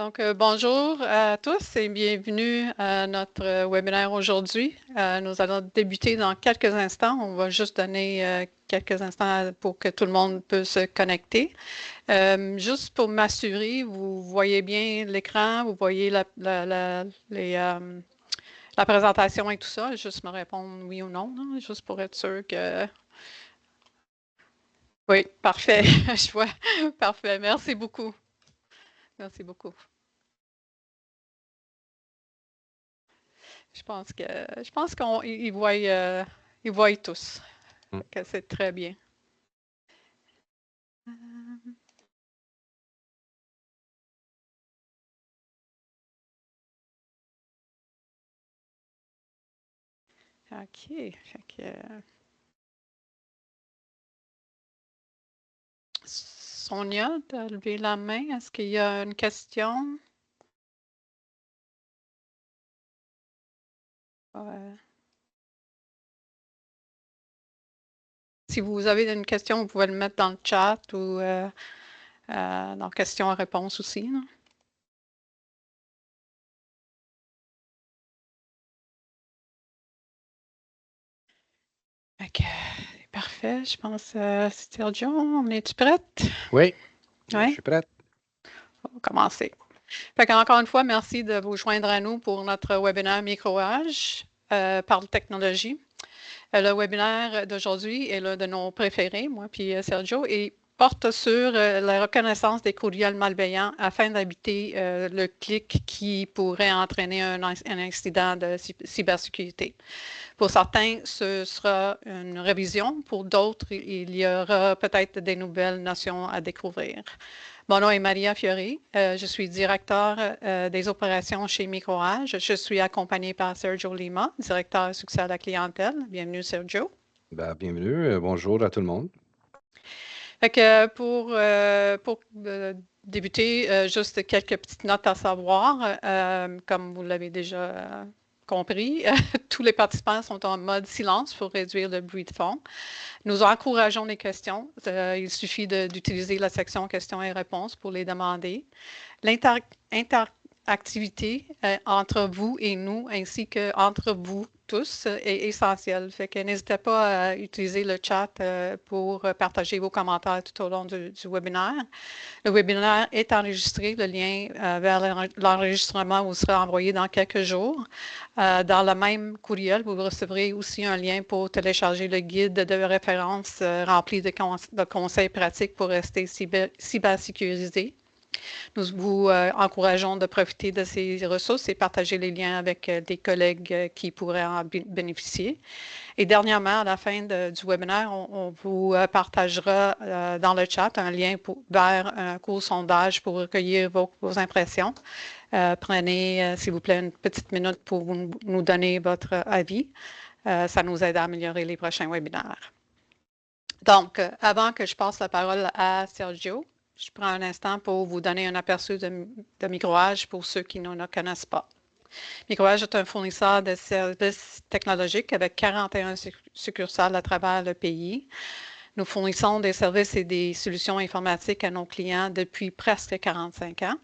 Donc, bonjour à tous et bienvenue à notre webinaire aujourd'hui. Nous allons débuter dans quelques instants. On va juste donner quelques instants pour que tout le monde puisse se connecter. Juste pour m'assurer, vous voyez bien l'écran, vous voyez la présentation et tout ça. Juste me répondre oui ou non, juste pour être sûr que... Oui, parfait. Je vois. Parfait. Merci beaucoup. Merci beaucoup. Je pense qu'ils voient, ils voient tous. Que c'est très bien. OK. Sonia, tu as levé la main. Est-ce qu'il y a une question? Si vous avez une question, vous pouvez le mettre dans le chat ou dans questions-réponses aussi. Non? OK. Parfait. Je pense, Sergio, on est-tu prête? Oui, Ouais? je suis prête. On va commencer. Encore une fois, merci de vous joindre à nous pour notre webinaire Microage par technologie. Le webinaire d'aujourd'hui est l'un de nos préférés, moi puis Sergio, et porte sur la reconnaissance des courriels malveillants afin d'éviter le clic qui pourrait entraîner un incident de cybersécurité. Pour certains, ce sera une révision. Pour d'autres, il y aura peut-être des nouvelles notions à découvrir. Mon nom est Maria Fiori. Je suis directeur des opérations chez Microage. Je suis accompagnée par Sergio Lima, directeur succès à la clientèle. Bienvenue, Sergio. Bienvenue. Bonjour à tout le monde. Pour débuter, juste quelques petites notes à savoir. Comme vous l'avez déjà compris, tous les participants sont en mode silence pour réduire le bruit de fond. Nous encourageons les questions. Il suffit d'utiliser la section questions et réponses pour les demander. L'interactivité entre vous et nous, ainsi qu'entre vous tous, est essentielle. Fait que n'hésitez pas à utiliser le chat pour partager vos commentaires tout au long du webinaire. Le webinaire est enregistré. Le lien vers l'enregistrement vous sera envoyé dans quelques jours. Dans le même courriel, vous recevrez aussi un lien pour télécharger le guide de référence rempli de conseils pratiques pour rester cybersécurisé. Nous vous encourageons de profiter de ces ressources et partager les liens avec des collègues qui pourraient en bénéficier. Et dernièrement, à la fin du webinaire, on vous partagera dans le chat un lien vers un court sondage pour recueillir vos impressions. Prenez, s'il vous plaît, une petite minute pour nous donner votre avis. Ça nous aide à améliorer les prochains webinaires. Donc, avant que je passe la parole à Sergio, je prends un instant pour vous donner un aperçu de Microage pour ceux qui ne nous connaissent pas. Microage est un fournisseur de services technologiques avec 41 succursales à travers le pays. Nous fournissons des services et des solutions informatiques à nos clients depuis presque 45 ans.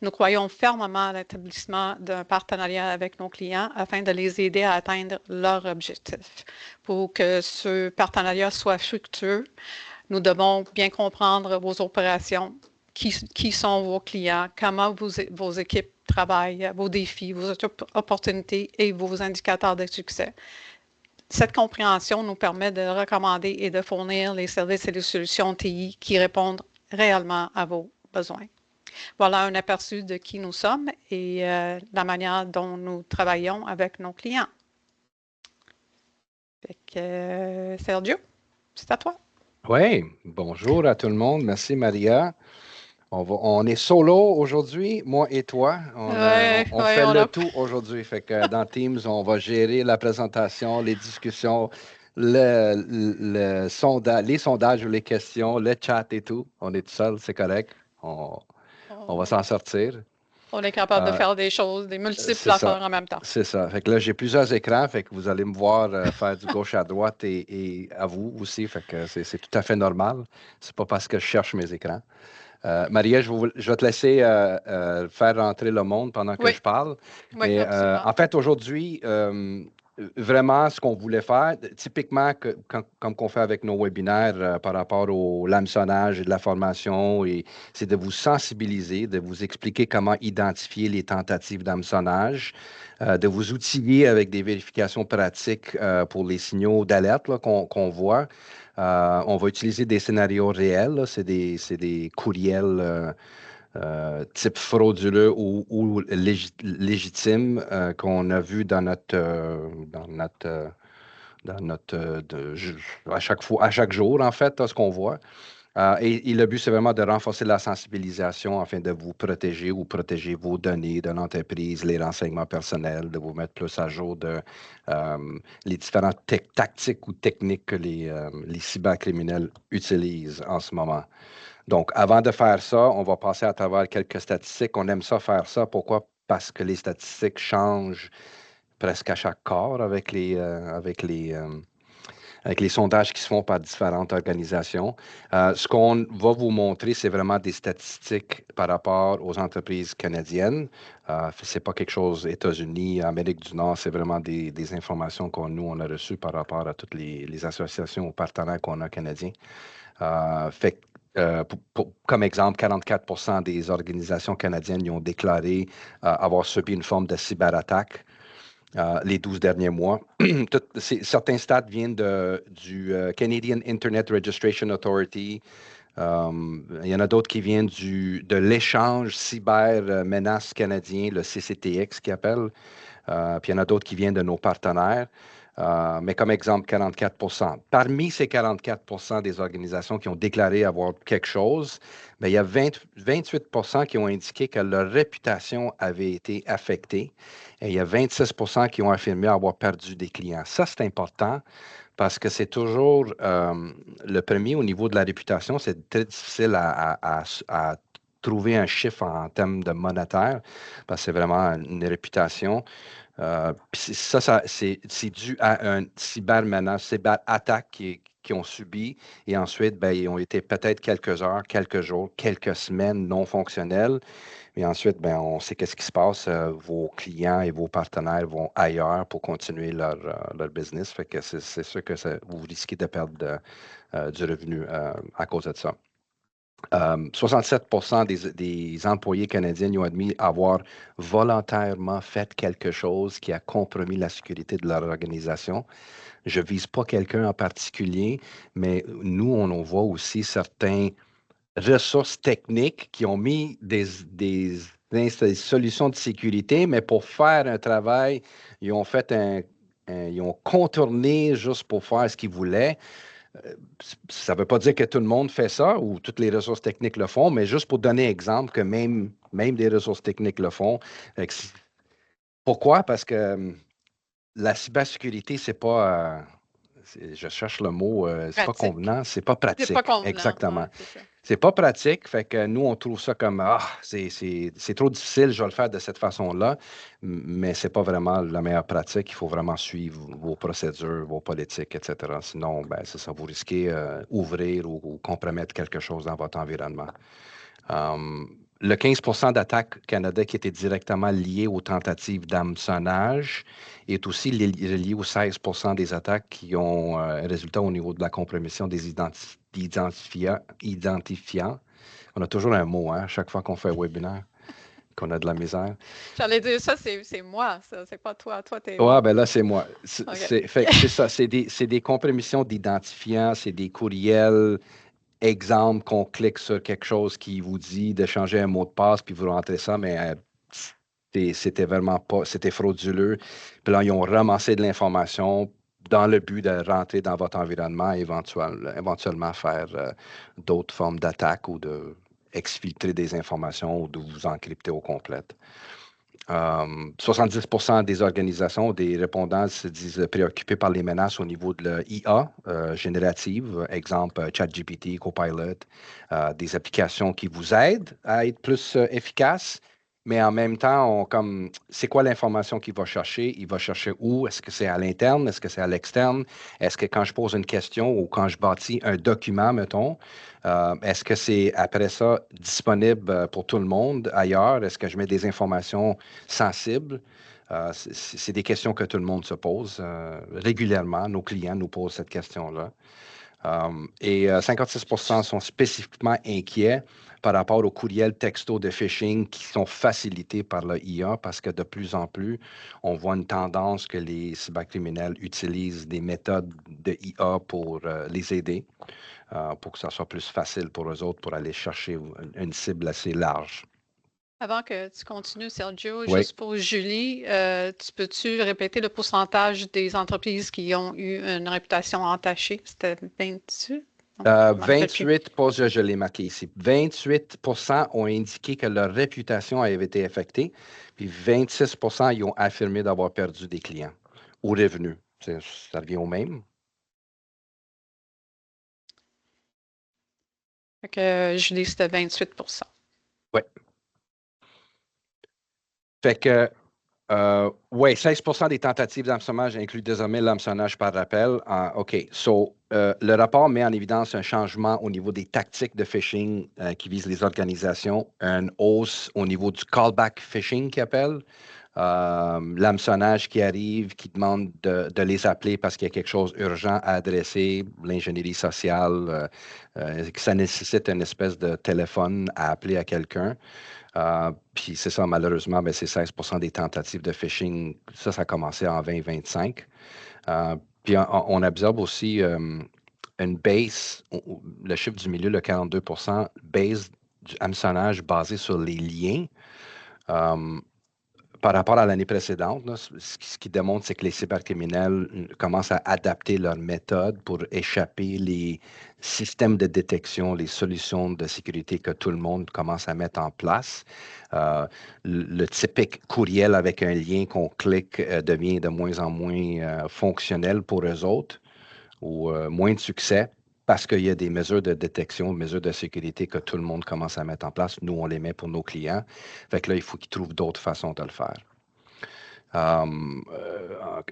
Nous croyons fermement à l'établissement d'un partenariat avec nos clients afin de les aider à atteindre leurs objectifs. Pour que ce partenariat soit fructueux, nous devons bien comprendre vos opérations, qui sont vos clients, comment vos équipes travaillent, vos défis, vos opportunités et vos indicateurs de succès. Cette compréhension nous permet de recommander et de fournir les services et les solutions TI qui répondent réellement à vos besoins. Voilà un aperçu de qui nous sommes et la manière dont nous travaillons avec nos clients. Fait que, Sergio, c'est à toi. Oui, bonjour à tout le monde. Merci, Maria. On est solo aujourd'hui, moi et toi. On fait le tout aujourd'hui. Fait que dans Teams, on va gérer la présentation, les discussions, les sondages ou les questions, le chat et tout. On est tout seul, c'est correct. On va s'en sortir. On est capable de faire des choses, des multiples affaires en même temps. C'est ça. Fait que là, j'ai plusieurs écrans, fait que vous allez me voir faire du gauche à droite et à vous aussi. Fait que c'est tout à fait normal. C'est pas parce que je cherche mes écrans. Maria, je vais te laisser faire rentrer le monde pendant que Oui, je parle. oui, Mais absolument. en fait, aujourd'hui, vraiment, ce qu'on voulait faire, typiquement, comme qu'on fait avec nos webinaires par rapport au l'hameçonnage et de la formation, c'est de vous sensibiliser, de vous expliquer comment identifier les tentatives d'hameçonnage, de vous outiller avec des vérifications pratiques pour les signaux d'alerte là, qu'on voit. On va utiliser des scénarios réels, là. C'est des courriels type frauduleux ou légitimes qu'on a vu à chaque jour, en fait, là, ce qu'on voit. Et le but, c'est vraiment de renforcer la sensibilisation afin de vous protéger ou protéger vos données de l'entreprise, les renseignements personnels, de vous mettre plus à jour de les différentes tactiques ou techniques que les cybercriminels utilisent en ce moment. Donc, avant de faire ça, on va passer à travers quelques statistiques. On aime ça faire ça. Pourquoi? Parce que les statistiques changent presque à chaque quart avec les sondages qui se font par différentes organisations. Ce qu'on va vous montrer, c'est vraiment des statistiques par rapport aux entreprises canadiennes. Ce n'est pas quelque chose États-Unis, Amérique du Nord, c'est vraiment des informations nous, on a reçues par rapport à toutes les associations ou partenaires qu'on a canadiens. Fait comme exemple, 44 des organisations canadiennes y ont déclaré avoir subi une forme de cyberattaque les 12 derniers mois. Certains stats viennent du Canadian Internet Registration Authority. Il y en a d'autres qui viennent de l'échange cyber-menace canadien, le CCTX qui appelle. Puis il y en a d'autres qui viennent de nos partenaires. Mais comme exemple, 44 Parmi ces 44 des organisations qui ont déclaré avoir quelque chose, bien, il y a 28 qui ont indiqué que leur réputation avait été affectée et il y a 26 qui ont affirmé avoir perdu des clients. Ça, c'est important parce que c'est toujours le premier au niveau de la réputation. C'est très difficile à trouver un chiffre en termes de monétaire parce que c'est vraiment une réputation. Puis c'est dû à un cybermenace, cyberattaque qui ont subi et ensuite, ben, ils ont été peut-être quelques heures, quelques jours, quelques semaines non fonctionnelles. Et ensuite, ben, on sait qu'est-ce qui se passe. Vos clients et vos partenaires vont ailleurs pour continuer leur business. Fait que c'est sûr que vous risquez de perdre du revenu à cause de ça. 67 des employés canadiens ont admis avoir volontairement fait quelque chose qui a compromis la sécurité de leur organisation. Je ne vise pas quelqu'un en particulier, mais nous, on en voit aussi certains ressources techniques qui ont mis des solutions de sécurité, mais pour faire un travail, ils ont fait ils ont contourné juste pour faire ce qu'ils voulaient. Ça ne veut pas dire que tout le monde fait ça ou toutes les ressources techniques le font, mais juste pour donner exemple que même des ressources techniques le font. Pourquoi? Parce que la cybersécurité, c'est pas, je cherche le mot, c'est pas Pratique. convenant, c'est pas C'est pas pratique. convenant. Exactement. Ouais, c'est ça. C'est pas pratique, fait que nous, on trouve ça comme c'est trop difficile, je vais le faire de cette façon-là, mais c'est pas vraiment la meilleure pratique. Il faut vraiment suivre vos procédures, vos politiques, etc. Sinon, ben, c'est ça, vous risquez ouvrir ou compromettre quelque chose dans votre environnement. Le 15 d'attaques Canada qui étaient directement liées aux tentatives d'hameçonnage est aussi relié aux 16 des attaques qui ont résultat au niveau de la compromission des identifiants. On a toujours un mot, hein, chaque fois qu'on fait un webinaire, qu'on a de la misère. J'allais dire ça, c'est moi, ça. C'est pas toi. Toi, t'es Ouais, bon. ben là, c'est moi. OK. Fait que c'est ça, c'est des compromissions d'identifiants, c'est des courriels. Exemple qu'on clique sur quelque chose qui vous dit de changer un mot de passe, puis vous rentrez ça, mais c'était vraiment pas, c'était frauduleux. Puis là, ils ont ramassé de l'information dans le but de rentrer dans votre environnement et éventuellement faire d'autres formes d'attaques ou de exfiltrer des informations ou de vous encrypter au complet. 70 des organisations, des répondants se disent préoccupés par les menaces au niveau de l'IA générative, exemple ChatGPT, Copilot, des applications qui vous aident à être plus efficaces Mais en même temps, c'est quoi l'information qu'il va chercher? Il va chercher où? Est-ce que c'est à l'interne? Est-ce que c'est à l'externe? Est-ce que quand je pose une question ou quand je bâtis un document, mettons, est-ce que c'est après ça disponible pour tout le monde ailleurs? Est-ce que je mets des informations sensibles? C'est des questions que tout le monde se pose régulièrement. Nos clients nous posent cette question-là. Et 56 sont spécifiquement inquiets par rapport aux courriels textos de phishing qui sont facilités par la IA parce que de plus en plus, on voit une tendance que les cybercriminels utilisent des méthodes de IA pour les aider, pour que ça soit plus facile pour eux autres pour aller chercher une cible assez large. Avant que tu continues, Sergio, Oui. juste pour Julie, peux-tu répéter le pourcentage des entreprises qui ont eu une réputation entachée? C'était 20-tu? 28, je l'ai marqué ici. 28 ont indiqué que leur réputation avait été affectée, puis 26 ils ont affirmé d'avoir perdu des clients ou revenus. Ça revient au même. Fait que Julie, c'était 28 Oui. Fait que, oui, 16 des tentatives d'hameçonnage incluent désormais l'hameçonnage par rappel. OK. So, le rapport met en évidence un changement au niveau des tactiques de phishing qui visent les organisations, une hausse au niveau du callback phishing qui appelle, l'hameçonnage qui arrive, qui demande de les appeler parce qu'il y a quelque chose d'urgent à adresser, l'ingénierie sociale, que ça nécessite une espèce de téléphone à appeler à quelqu'un. Puis c'est ça, malheureusement, c'est 16 des tentatives de phishing. Ça a commencé en 2025. Puis on observe aussi une base, le chiffre du milieu, le 42 base du hameçonnage basé sur les liens. Par rapport à l'année précédente, là, ce qui démontre, c'est que les cybercriminels commencent à adapter leurs méthodes pour échapper les systèmes de détection, les solutions de sécurité que tout le monde commence à mettre en place. Le typique courriel avec un lien qu'on clique devient de moins en moins fonctionnel pour eux autres ou moins de succès parce qu'il y a des mesures de détection, mesures de sécurité que tout le monde commence à mettre en place. Nous, on les met pour nos clients. Fait que là, il faut qu'ils trouvent d'autres façons de le faire.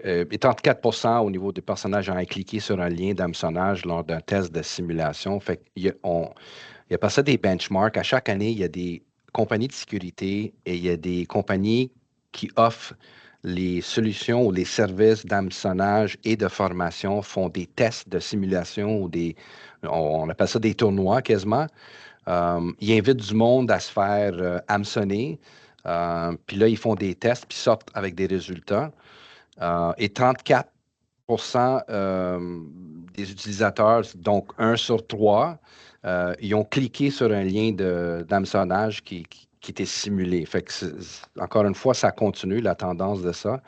Et 34 au niveau des personnages ayant cliqué sur un lien d'hameçonnage lors d'un test de simulation. Fait qu'il y a pas ça des benchmarks. À chaque année, il y a des compagnies de sécurité et il y a des compagnies qui offrent les solutions ou les services d'hameçonnage et de formation, font des tests de simulation ou on appelle ça des tournois quasiment. Ils invitent du monde à se faire hameçonner. Puis là, ils font des tests, puis sortent avec des résultats. Et 34 des utilisateurs, donc 1 sur 3, ils ont cliqué sur un lien d'hameçonnage qui était simulé. Fait que encore une fois, ça continue, la tendance de ça.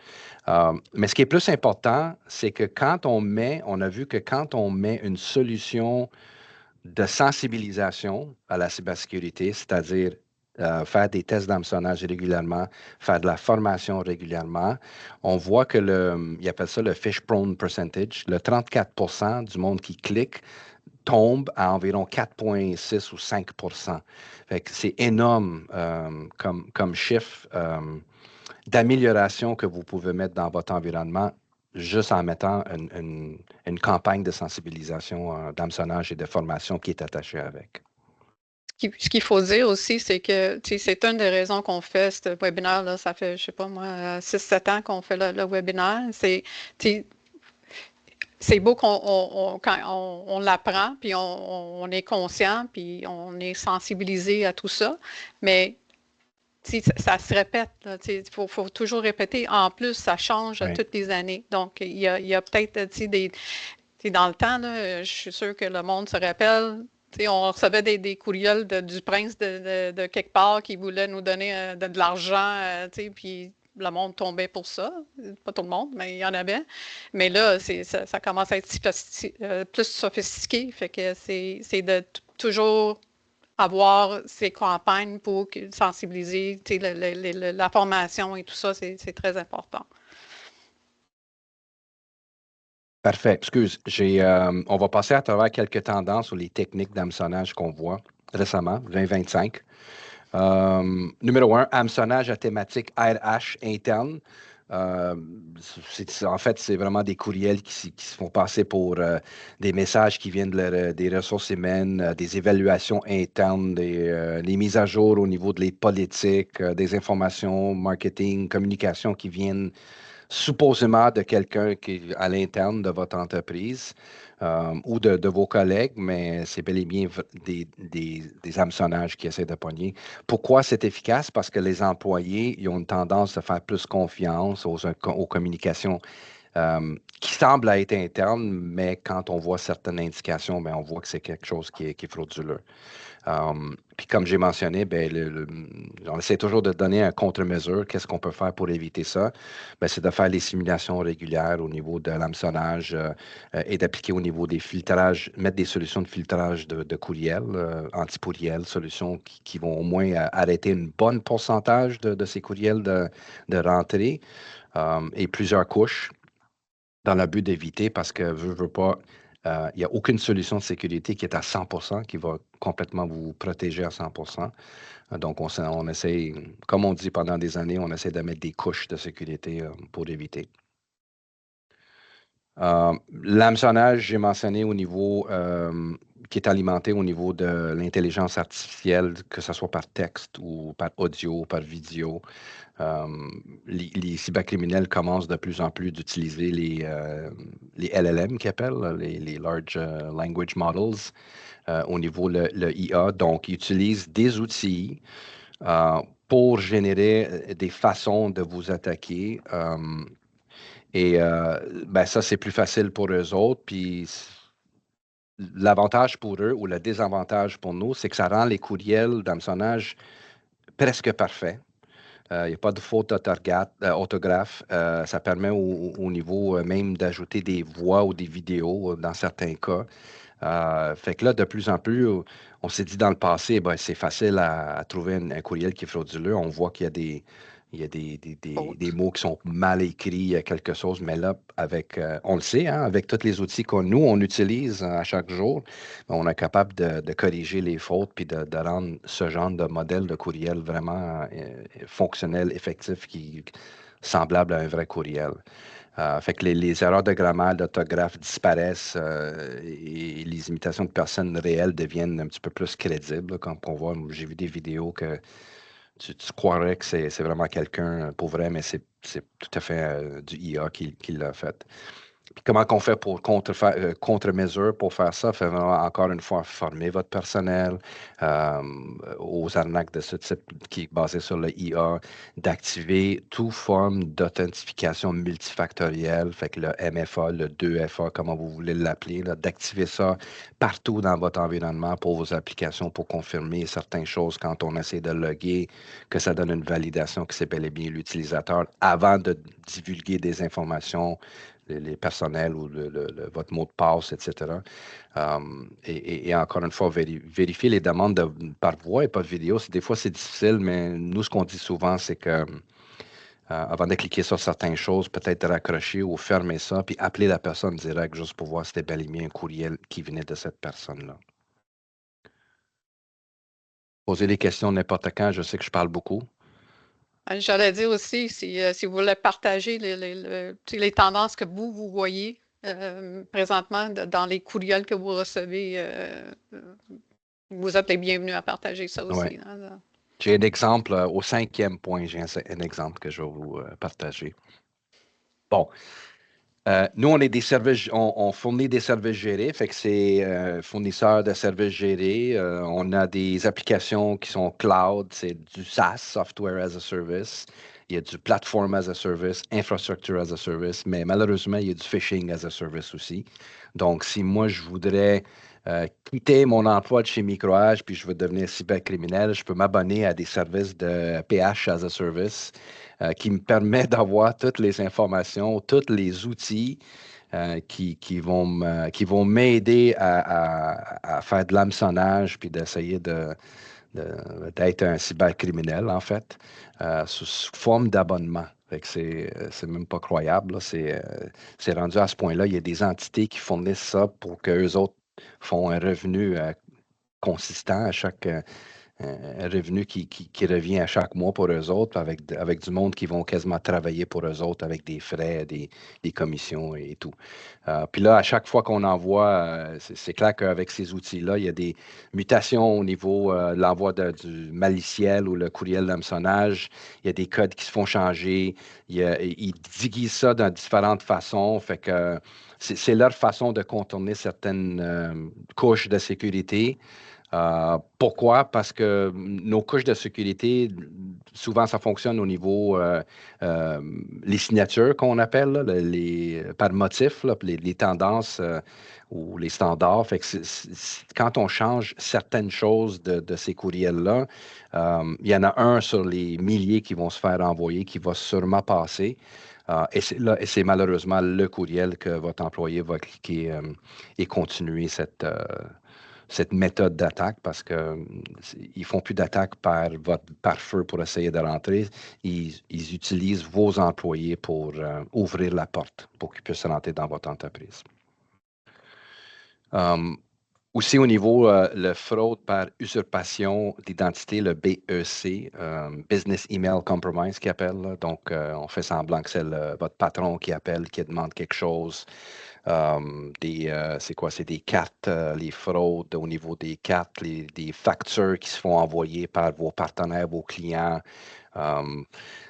Mais ce qui est plus important, c'est que on a vu que quand on met une solution de sensibilisation à la cybersécurité, c'est-à-dire faire des tests d'hameçonnage régulièrement, faire de la formation régulièrement. On voit que il appelle ça le fish prone percentage, le 34 du monde qui clique tombe à environ 4,6 ou 5 Fait que c'est énorme comme chiffre d'amélioration que vous pouvez mettre dans votre environnement juste en mettant une campagne de sensibilisation, d'hameçonnage et de formation qui est attachée avec. Ce qu'il faut dire aussi, c'est que c'est une des raisons qu'on fait ce webinaire, là, ça fait, je sais pas moi, 6-7 ans qu'on fait le webinaire. C'est beau quand on l'apprend, puis on est conscient, puis on est sensibilisé à tout ça, mais ça se répète. Il faut toujours répéter. En plus, ça change Oui. toutes les années. Donc, il y a peut-être dans le temps, là, je suis sûre que le monde se rappelle. On recevait des courriels du prince de quelque part qui voulait nous donner de l'argent, puis le monde tombait pour ça. Pas tout le monde, mais il y en avait. Mais là, ça commence à être plus sophistiqué. Fait que c'est de toujours avoir ces campagnes pour sensibiliser, la formation et tout ça, c'est très important. Parfait. Excuse, on va passer à travers quelques tendances ou les techniques d'hameçonnage qu'on voit récemment, 2025. Numéro un, hameçonnage à thématique RH interne. En fait, c'est vraiment des courriels qui se font passer pour des messages qui viennent des ressources humaines, des évaluations internes, des mises à jour au niveau de les politiques, des informations, marketing, communication qui viennent supposément de quelqu'un qui est à l'interne de votre entreprise ou de vos collègues, mais c'est bel et bien des hameçonnages qui essaient de pogner. Pourquoi c'est efficace? Parce que les employés ils ont une tendance à faire plus confiance aux communications qui semblent être internes, mais quand on voit certaines indications, ben, on voit que c'est quelque chose qui est frauduleux. Puis comme j'ai mentionné, ben, on essaie toujours de donner un contre-mesure. Qu'est-ce qu'on peut faire pour éviter ça? Ben, c'est de faire les simulations régulières au niveau de l'hameçonnage et d'appliquer au niveau des filtrages, mettre des solutions de filtrage de courriels, anti-pourriels, solutions qui vont au moins arrêter une bonne pourcentage de ces courriels de rentrée et plusieurs couches dans le but d'éviter parce que, veux pas, il n'y a aucune solution de sécurité qui est à 100%, qui va complètement vous protéger à 100%. Donc, on essaie, comme on dit pendant des années, on essaie de mettre des couches de sécurité pour éviter. L'hameçonnage, j'ai mentionné au niveau qui est alimenté au niveau de l'intelligence artificielle, que ce soit par texte ou par audio, par vidéo. Euh, les cybercriminels commencent de plus en plus d'utiliser les LLM qu'ils appellent, les Large Language Models, au niveau le IA. Donc, ils utilisent des outils pour générer des façons de vous attaquer. Ben, ça, c'est plus facile pour eux autres. Puis l'avantage pour eux ou le désavantage pour nous, c'est que ça rend les courriels d'hameçonnage presque parfaits. Il n'y a pas de faute orthographe. Ça permet au niveau même d'ajouter des voix ou des vidéos dans certains cas. Fait que là, de plus en plus, on s'est dit dans le passé, ben, c'est facile à trouver un courriel qui est frauduleux. On voit qu'il y a des mots qui sont mal écrits, il y a quelque chose, mais là, on le sait, hein, avec tous les outils qu'on nous, on utilise à chaque jour, ben, on est capable de corriger les fautes puis de rendre ce genre de modèle de courriel vraiment fonctionnel, effectif, semblable à un vrai courriel. Fait que les erreurs de grammaire, d'orthographe disparaissent et les imitations de personnes réelles deviennent un petit peu plus crédibles. Quand on voit, j'ai vu des vidéos que tu croirais que c'est vraiment quelqu'un pour vrai, mais c'est tout à fait du IA qui l'a fait. Puis comment qu'on fait pour contre-mesure pour faire ça? Fait vraiment, encore une fois, former votre personnel euh, aux arnaques de ce type qui est basé sur le IA, d'activer toute forme d'authentification multifactorielle, fait que le MFA, le 2FA, comment vous voulez l'appeler, là, d'activer ça partout dans votre environnement pour vos applications pour confirmer certaines choses quand on essaie de loguer, que ça donne une validation que c'est bel et bien l'utilisateur avant de divulguer des informations les personnels ou votre mot de passe, etc. Et encore une fois, vérifier les demandes par voix et pas de vidéo. Des fois, c'est difficile, mais nous, ce qu'on dit souvent, c'est que avant de cliquer sur certaines choses, peut-être raccrocher ou fermer ça, puis appeler la personne direct juste pour voir si c'était bel et bien un courriel qui venait de cette personne-là. Poser des questions n'importe quand, je sais que je parle beaucoup. J'allais dire aussi, si vous voulez partager les tendances que vous voyez présentement dans les courriels que vous recevez, vous êtes les bienvenus à partager ça aussi. Ouais. Hein. J'ai un exemple au 5e point, j'ai un exemple que je vais vous partager. Bon, nous, on est des services, on fournit des services gérés, fait que c'est fournisseur de services gérés. On a des applications qui sont cloud, c'est du SaaS, Software as a Service. Il y a du Platform as a Service, Infrastructure as a Service, mais malheureusement, il y a du Phishing as a Service aussi. Donc, si moi, je voudrais quitter mon emploi de chez Microage puis je veux devenir cybercriminel, je peux m'abonner à des services de PH as a Service qui me permet d'avoir toutes les informations, tous les outils qui vont m'aider à faire de l'hameçonnage puis d'essayer d'être un cybercriminel, en fait, sous forme d'abonnement. Fait que c'est même pas croyable. Là. C'est rendu à ce point-là. Il y a des entités qui fournissent ça pour qu'eux autres font un revenu consistant un revenu qui revient à chaque mois pour eux autres, avec du monde qui vont quasiment travailler pour eux autres avec des frais, des commissions et tout. Puis là, à chaque fois qu'on envoie, c'est clair qu'avec ces outils-là, il y a des mutations au niveau de l'envoi du maliciel ou le courriel d'hameçonnage. Il y a des codes qui se font changer. Ils déguisent ça de différentes façons. Fait que c'est leur façon de contourner certaines couches de sécurité. Pourquoi? Parce que nos couches de sécurité, souvent, ça fonctionne au niveau euh, les signatures qu'on appelle, là, par motif, là, les tendances ou les standards. Fait que quand on change certaines choses de ces courriels-là, il y en a un sur les milliers qui vont se faire envoyer qui va sûrement passer. Et c'est malheureusement le courriel que votre employé va cliquer et continuer cette méthode d'attaque parce qu'ils font plus d'attaque par feu pour essayer de rentrer. Ils utilisent vos employés pour ouvrir la porte pour qu'ils puissent rentrer dans votre entreprise. Aussi au niveau le fraude par usurpation d'identité, le BEC, Business Email Compromise qui appelle. Là. Donc, on fait semblant que c'est votre patron qui appelle, qui demande quelque chose. C'est quoi? C'est des cartes, les fraudes au niveau des cartes, des factures qui se font envoyer par vos partenaires, vos clients.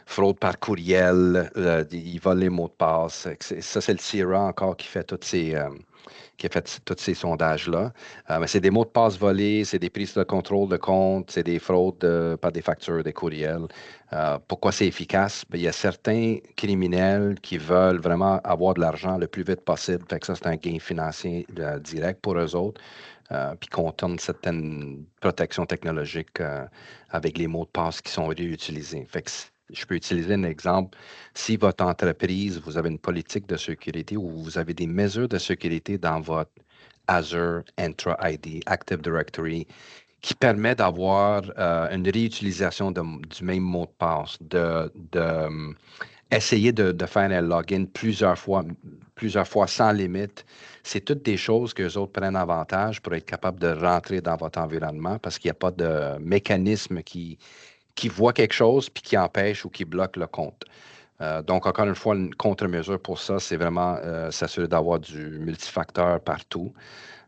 Fraude par courriel, ils volent les mots de passe. Ça, c'est le CIRA encore qui a fait tous ces sondages-là. Mais c'est des mots de passe volés, c'est des prises de contrôle de compte, c'est des fraudes par des factures, des courriels. Pourquoi c'est efficace? Bien, il y a certains criminels qui veulent vraiment avoir de l'argent le plus vite possible. Fait que ça, c'est un gain financier direct pour eux autres. Puis qu'on tourne certaines protections technologiques avec les mots de passe qui sont réutilisés. Fait que je peux utiliser un exemple. Si votre entreprise, vous avez une politique de sécurité ou vous avez des mesures de sécurité dans votre Azure, Entra ID, Active Directory, qui permet d'avoir une réutilisation du même mot de passe, essayer de faire un login plusieurs fois sans limite. C'est toutes des choses que les autres prennent avantage pour être capables de rentrer dans votre environnement parce qu'il n'y a pas de mécanisme qui voit quelque chose puis qui empêche ou qui bloque le compte. Donc, encore une fois, une contre-mesure pour ça, c'est vraiment s'assurer d'avoir du multifacteur partout,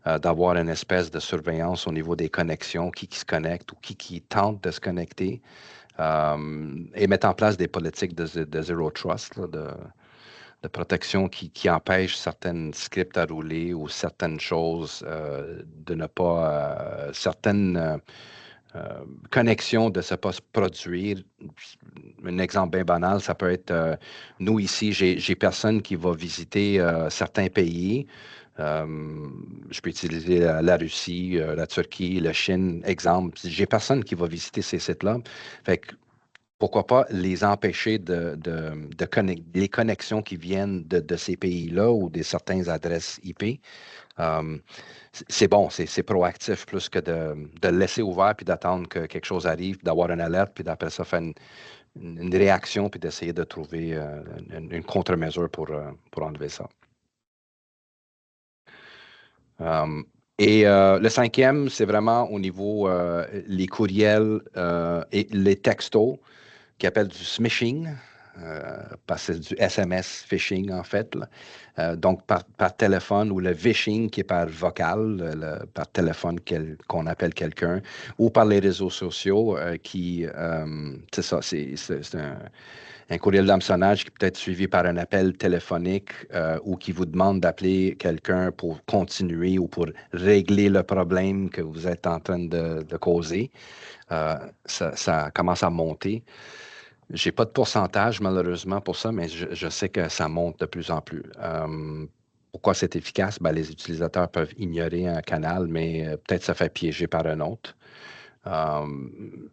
d'avoir une espèce de surveillance au niveau des connexions, qui se connecte ou qui tente de se connecter, et mettre en place des politiques de zero trust, là, de protection qui empêchent certaines scripts à rouler ou certaines choses de ne pas, certaines connexion de ne pas se produire. Un exemple bien banal, ça peut être, nous ici, j'ai personne qui va visiter certains pays. Euh, je peux utiliser la Russie, la Turquie, la Chine, exemple. J'ai personne qui va visiter ces sites-là. Fait que pourquoi pas les empêcher les connexions qui viennent de ces pays-là ou de certaines adresses IP. Euh, c'est bon, c'est proactif plus que de le laisser ouvert puis d'attendre que quelque chose arrive, d'avoir une alerte, puis d'après ça faire une réaction puis d'essayer de trouver une contre-mesure pour enlever ça. Et le cinquième, c'est vraiment au niveau les courriels et les textos qui appellent du smishing. Parce que c'est du SMS phishing, en fait. Là. Donc, par téléphone ou le vishing qui est par vocal, par téléphone qu'on appelle quelqu'un, ou par les réseaux sociaux c'est ça, c'est un courriel d'hameçonnage qui peut être suivi par un appel téléphonique ou qui vous demande d'appeler quelqu'un pour continuer ou pour régler le problème que vous êtes en train de causer. Ça commence à monter. Je n'ai pas de pourcentage, malheureusement, pour ça, mais je sais que ça monte de plus en plus. Pourquoi c'est efficace? Ben, les utilisateurs peuvent ignorer un canal, mais peut-être se faire piéger par un autre.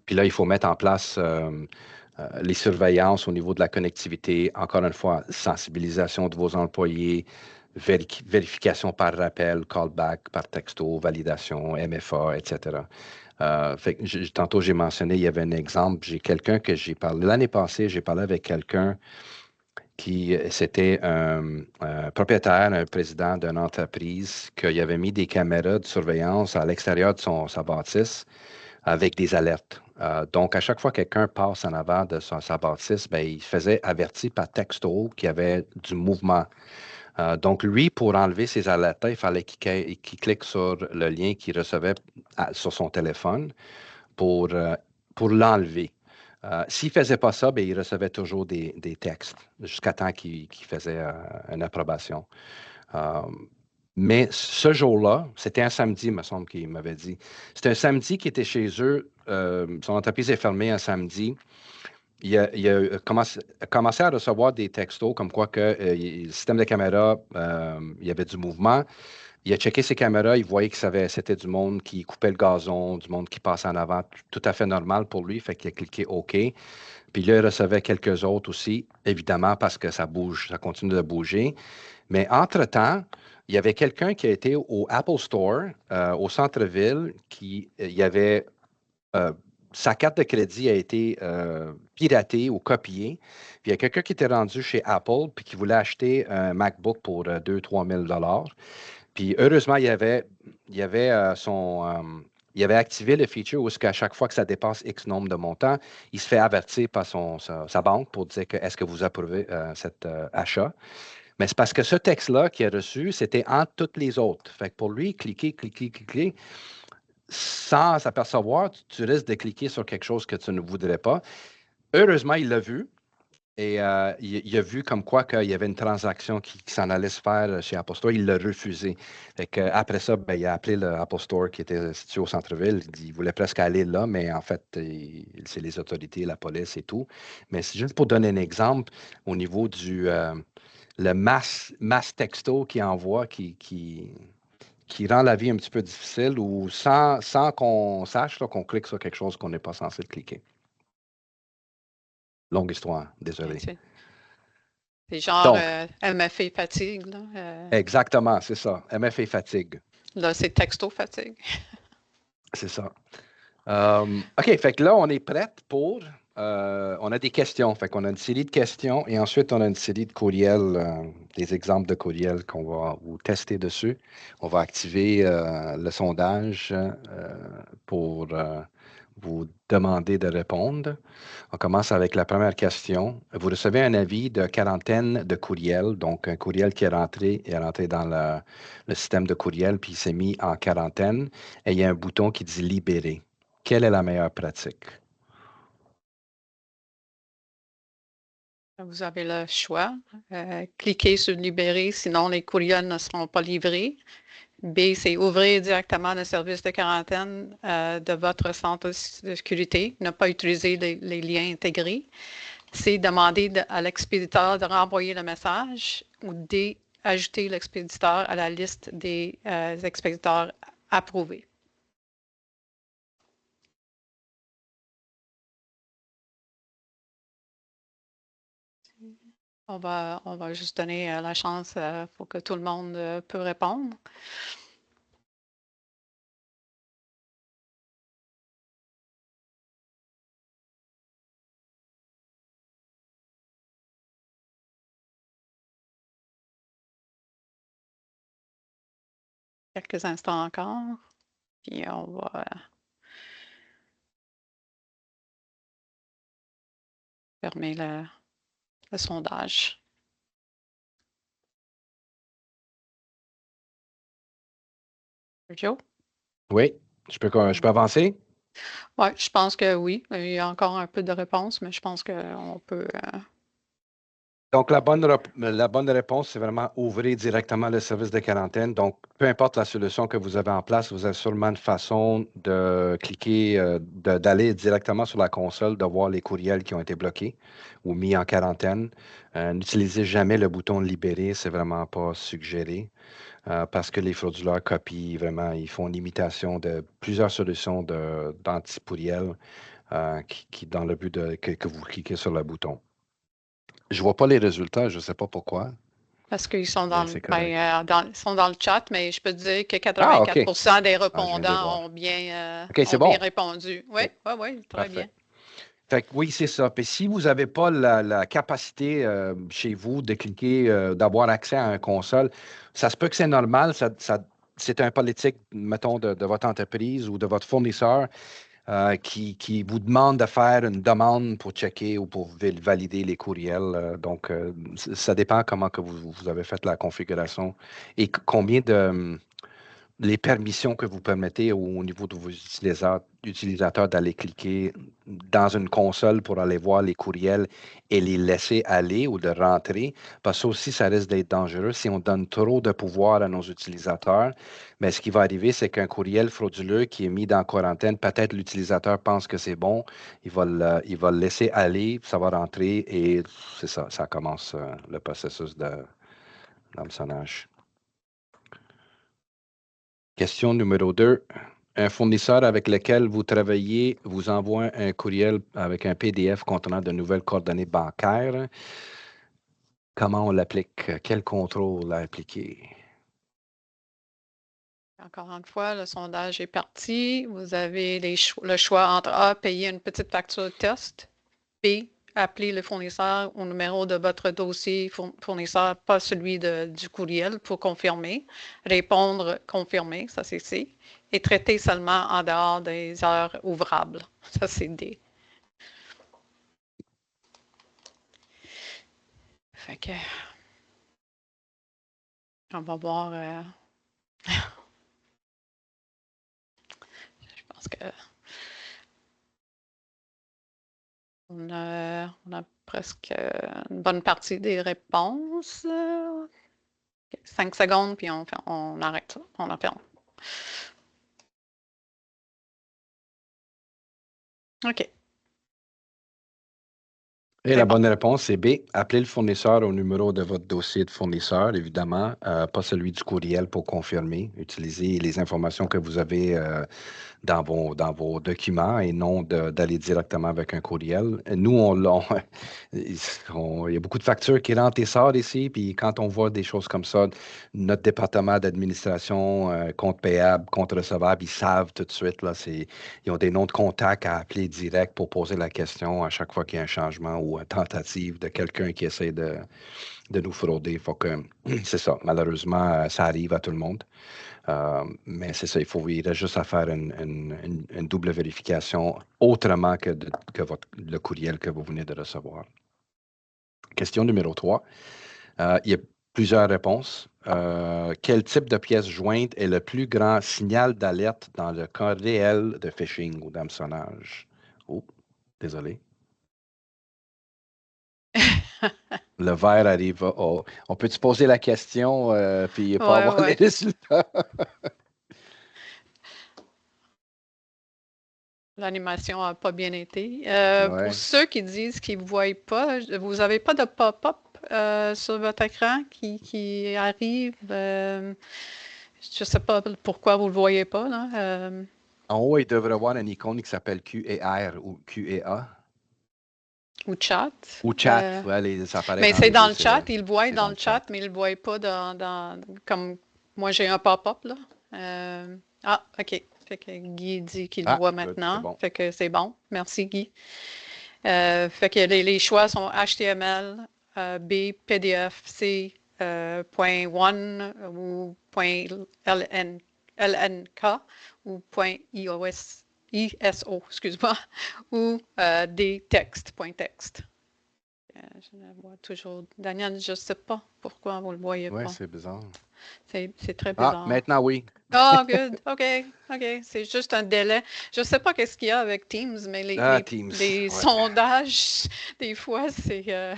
Puis là, il faut mettre en place les surveillances au niveau de la connectivité. Encore une fois, sensibilisation de vos employés, vérification par rappel, callback par texto, validation, MFA, etc. Tantôt, j'ai mentionné, il y avait un exemple. J'ai quelqu'un que j'ai parlé. L'année passée, j'ai parlé avec quelqu'un c'était un propriétaire, un président d'une entreprise, qui avait mis des caméras de surveillance à l'extérieur de sa bâtisse avec des alertes. Donc, à chaque fois que quelqu'un passe en avant de sa bâtisse, ben, il faisait avertir par texto qu'il y avait du mouvement. Donc, lui, pour enlever ces alertes, il fallait qu'il clique sur le lien qu'il recevait sur son téléphone pour, pour l'enlever. S'il ne faisait pas ça, ben, il recevait toujours des textes jusqu'à temps qu'il faisait une approbation. Mais ce jour-là, c'était un samedi, il me semble qu'il m'avait dit. C'était un samedi qui était chez eux. Son entreprise est fermée un samedi. Il a commencé à recevoir des textos comme quoi que le système de caméra, il y avait du mouvement. Il a checké ses caméras, il voyait que c'était du monde qui coupait le gazon, du monde qui passait en avant, tout à fait normal pour lui. Fait qu'il a cliqué OK. Puis là, il recevait quelques autres aussi, évidemment, parce que ça bouge, ça continue de bouger. Mais entre-temps, il y avait quelqu'un qui a été au Apple Store, au centre-ville, il y avait sa carte de crédit a été piratée ou copiée. Puis il y a quelqu'un qui était rendu chez Apple puis qui voulait acheter un MacBook pour 2 000 à 3 000 $. Puis heureusement, il avait activé le feature où à chaque fois que ça dépasse X nombre de montants, il se fait avertir par sa banque pour dire que est-ce que vous approuvez cet achat. Mais c'est parce que ce texte-là qu'il a reçu, c'était entre toutes les autres. Fait que pour lui, cliquer, sans s'apercevoir, tu risques de cliquer sur quelque chose que tu ne voudrais pas. Heureusement, il l'a vu. Et il a vu comme quoi qu'il y avait une transaction qui s'en allait se faire chez Apple Store. Il l'a refusé. Après ça, ben, il a appelé le Apple Store qui était situé au centre-ville. Il voulait presque aller là, mais en fait, c'est les autorités, la police et tout. Mais c'est juste pour donner un exemple au niveau du le mass texto qu'il envoie qui rend la vie un petit peu difficile ou sans qu'on sache là, qu'on clique sur quelque chose qu'on n'est pas censé cliquer. Longue histoire, désolé. C'est genre Donc, MFA fatigue. Là, exactement, c'est ça. MFA fatigue. Là, c'est texto fatigue. C'est ça. OK, fait que là, on est prête pour... on a des questions. Fait qu'on a une série de questions et ensuite, on a une série de courriels, des exemples de courriels qu'on va vous tester dessus. On va activer le sondage pour vous demander de répondre. On commence avec la première question. Vous recevez un avis de quarantaine de courriels, donc un courriel qui est rentré dans le système de courriel, puis il s'est mis en quarantaine, et il y a un bouton qui dit libérer. Quelle est la meilleure pratique? Vous avez le choix. Cliquez sur libérer, sinon les courriels ne seront pas livrés. B, c'est ouvrir directement le service de quarantaine de votre centre de sécurité, ne pas utiliser les liens intégrés. C, demander à l'expéditeur de renvoyer le message. Ou D, ajouter l'expéditeur à la liste des expéditeurs approuvés. On va juste donner la chance pour que tout le monde peut répondre. Quelques instants encore. Puis on va fermer le sondage. Joe? Oui, je peux avancer? Oui, je pense que oui. Il y a encore un peu de réponses, mais je pense qu'on peut... Donc, la bonne réponse, c'est vraiment ouvrir directement le service de quarantaine. Donc, peu importe la solution que vous avez en place, vous avez sûrement une façon de cliquer, d'aller directement sur la console, de voir les courriels qui ont été bloqués ou mis en quarantaine. N'utilisez jamais le bouton libérer, c'est vraiment pas suggéré parce que les frauduleurs copient vraiment, ils font une imitation de plusieurs solutions d'anti-pourriels dans le but que vous cliquez sur le bouton. Je vois pas les résultats, je ne sais pas pourquoi. Parce qu'ils sont ils sont dans le chat, mais je peux te dire que 84% des répondants ont bien, répondu. Oui, très Parfait. bien. Fait que oui, c'est ça. Puis si vous n'avez pas la capacité chez vous de cliquer, d'avoir accès à un console, ça se peut que c'est normal. C'est un politique, mettons, de votre entreprise ou de votre fournisseur. qui vous demande de faire une demande pour checker ou pour valider les courriels. Donc, ça dépend comment que vous avez fait la configuration et combien de les permissions que vous permettez au niveau de vos utilisateurs d'aller cliquer dans une console pour aller voir les courriels et les laisser aller ou de rentrer. Parce que ça aussi, ça risque d'être dangereux. Si on donne trop de pouvoir à nos utilisateurs, mais ce qui va arriver, c'est qu'un courriel frauduleux qui est mis dans quarantaine, peut-être l'utilisateur pense que c'est bon, il va le laisser aller, ça va rentrer et c'est ça, ça commence le processus d'hameçonnage. Question numéro 2. Un fournisseur avec lequel vous travaillez vous envoie un courriel avec un PDF contenant de nouvelles coordonnées bancaires. Comment on l'applique? Quel contrôle à appliquer? Encore une fois, le sondage est parti. Vous avez le choix entre A, payer une petite facture de test, B, appeler le fournisseur au numéro de votre dossier fournisseur, pas celui du courriel pour confirmer, répondre confirmer, ça c'est C, et traiter seulement en dehors des heures ouvrables, ça c'est D. Fait que, on va voir, je pense que on a presque une bonne partie des réponses. 5 secondes, puis on arrête ça. On en ferme. OK. Et la bonne réponse, c'est B. Appelez le fournisseur au numéro de votre dossier de fournisseur, évidemment, pas celui du courriel pour confirmer. Utilisez les informations que vous avez dans vos documents et non d'aller directement avec un courriel. Nous, il y a beaucoup de factures qui rentrent et sortent ici, puis quand on voit des choses comme ça, notre département d'administration, compte payable, compte recevable, ils savent tout de suite, là, ils ont des noms de contacts à appeler direct pour poser la question à chaque fois qu'il y a un changement ou une tentative de quelqu'un qui essaie de nous frauder. Faut que, c'est ça, malheureusement, ça arrive à tout le monde. Mais c'est ça, il reste juste à faire une double vérification autrement que le courriel que vous venez de recevoir. Question numéro 3. Il y a plusieurs réponses. Quel type de pièce jointe est le plus grand signal d'alerte dans le cas réel de phishing ou d'hameçonnage? Oh, désolé. Le vert arrive. On peut-tu poser la question puis pas avoir les résultats? L'animation n'a pas bien été. Pour ceux qui disent qu'ils ne voient pas, vous n'avez pas de pop-up sur votre écran qui arrive. Je ne sais pas pourquoi vous ne le voyez pas. Là. En haut, il devrait y avoir une icône qui s'appelle Q et R ou Q et A. Ou chat. Ou chat, ça apparaît. Mais c'est dans le chat, il le voit dans le chat, mais il ne le voit pas comme moi j'ai un pop-up là. OK. Fait que Guy dit qu'il le voit maintenant. Bon. Fait que c'est bon. Merci Guy. Fait que les choix sont HTML, B, PDF, C, .1 ou .lnk ou .iso, excuse-moi, ou des textes, .text. Je la vois toujours. Daniel, je ne sais pas pourquoi vous ne le voyez pas. Oui, c'est bizarre. C'est très bizarre. Ah, maintenant, oui. Oh, good. OK. C'est juste un délai. Je ne sais pas qu'est-ce qu'il y a avec Teams, mais les sondages, des fois, ça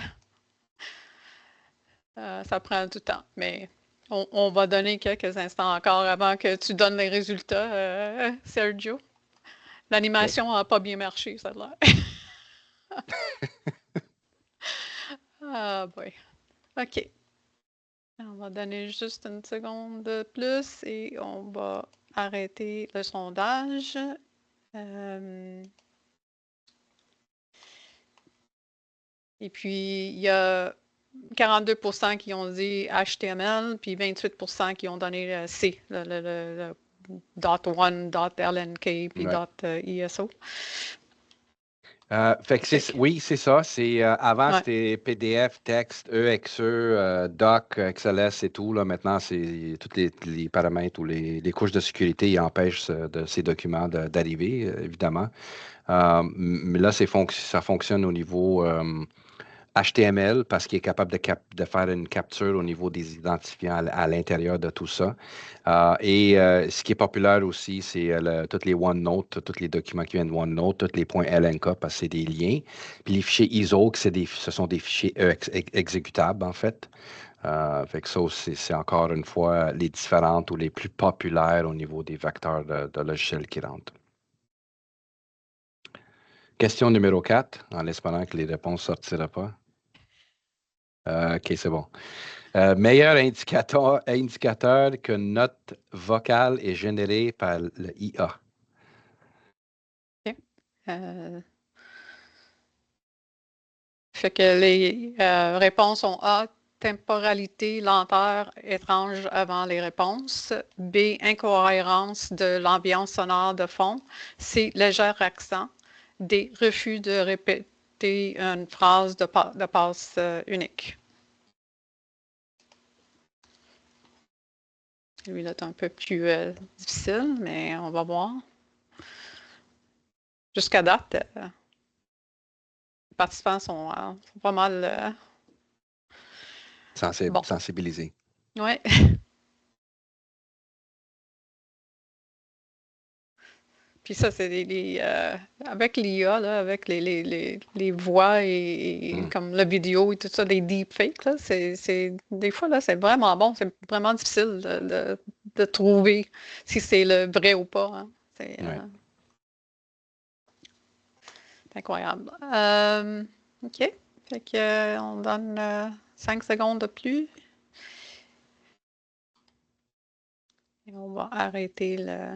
prend du temps. Mais on va donner quelques instants encore avant que tu donnes les résultats, Sergio. L'animation n'a pas bien marché, ça a l'air. Ah, boy. OK. On va donner juste une seconde de plus et on va arrêter le sondage. Et puis, il y a 42% qui ont dit HTML, puis 28% qui ont donné C, le .1, .lnk, puis .iso. Oui, c'est ça. Avant, c'était PDF, texte, EXE, Doc, XLS et tout. Là, maintenant, c'est tous les paramètres ou les couches de sécurité qui empêchent ces documents d'arriver, évidemment. Mais là, ça fonctionne au niveau HTML parce qu'il est capable de faire une capture au niveau des identifiants à l'intérieur de tout ça. Ce qui est populaire aussi, c'est tous les OneNote, tous les documents qui viennent de OneNote, tous les points LNK parce que c'est des liens. Puis les fichiers ISO, ce sont des fichiers exécutables en fait. Fait que ça aussi, c'est encore une fois les différentes ou les plus populaires au niveau des vecteurs de logiciels qui rentrent. Question numéro 4, en espérant que les réponses ne sortiront pas. OK, c'est bon. Meilleur indicateur que note vocale est générée par le IA. OK. Fait que les réponses sont A, temporalité, lenteur étrange avant les réponses. B, incohérence de l'ambiance sonore de fond. C, léger accent. D, refus de répéter une phrase de passe unique. Lui, là, est un peu plus difficile, mais on va voir. Jusqu'à date, les participants sont pas mal sensibilisés. Oui. Puis ça, c'est avec l'IA, avec les voix et comme la vidéo et tout ça, les deepfakes, là, des fois, là, c'est vraiment bon. C'est vraiment difficile de trouver si c'est le vrai ou pas. Hein. C'est incroyable. OK. Fait que, on donne 5 secondes de plus. Et on va arrêter le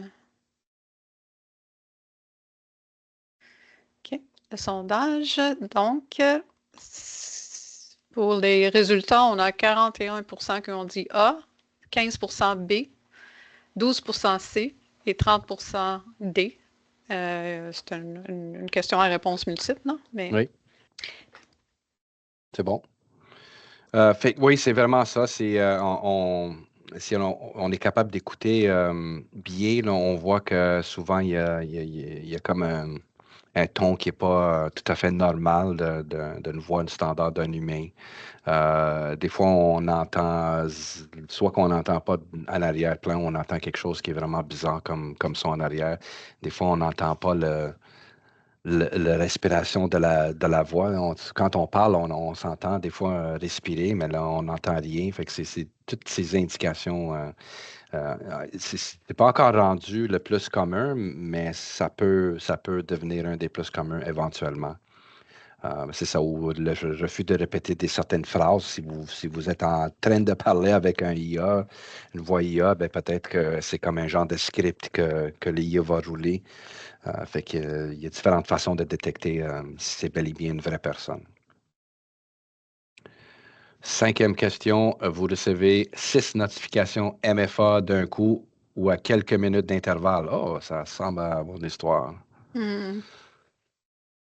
sondage. Donc, pour les résultats, on a 41% qui ont dit A, 15% B, 12% C et 30% D. C'est une question à réponse multiple, non? Mais... Oui. C'est bon. Oui, c'est vraiment ça. Si on est capable d'écouter bien, là, on voit que souvent, il y a comme un ton qui n'est pas tout à fait normal d'une voix standard d'un humain. Des fois, on entend, soit qu'on n'entend pas en arrière-plan, on entend quelque chose qui est vraiment bizarre comme son en arrière. Des fois, on n'entend pas la respiration de la voix. Quand on parle, on s'entend des fois respirer, mais là, on n'entend rien. Fait que c'est toutes ces indications. C'est pas encore rendu le plus commun, mais ça peut devenir un des plus communs éventuellement. C'est ça, ou le refus de répéter certaines phrases. Si vous êtes en train de parler avec un IA, une voix IA, ben peut-être que c'est comme un genre de script que l'IA va rouler. Fait qu'il y a différentes façons de détecter si c'est bel et bien une vraie personne. 5e question, vous recevez 6 notifications MFA d'un coup ou à quelques minutes d'intervalle. Oh, ça ressemble à mon histoire.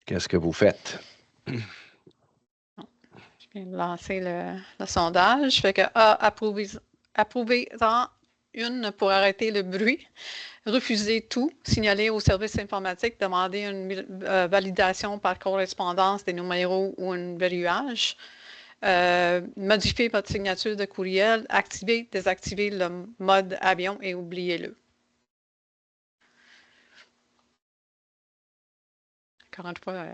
Qu'est-ce que vous faites? Je viens de lancer le sondage. Fait que A, approuvez-en une pour arrêter le bruit. Refuser tout, signaler au service informatique, demander une validation par correspondance des numéros ou un verrouillage. Modifier votre signature de courriel, activer, désactiver le mode avion et oubliez-le. Encore une fois,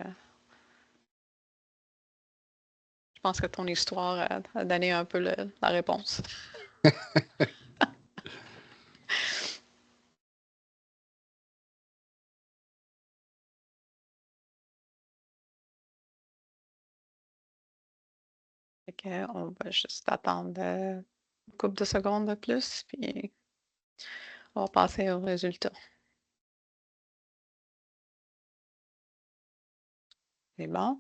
je pense que ton histoire a donné un peu la réponse. On va juste attendre une couple de secondes de plus, puis on va passer au résultat. C'est bon.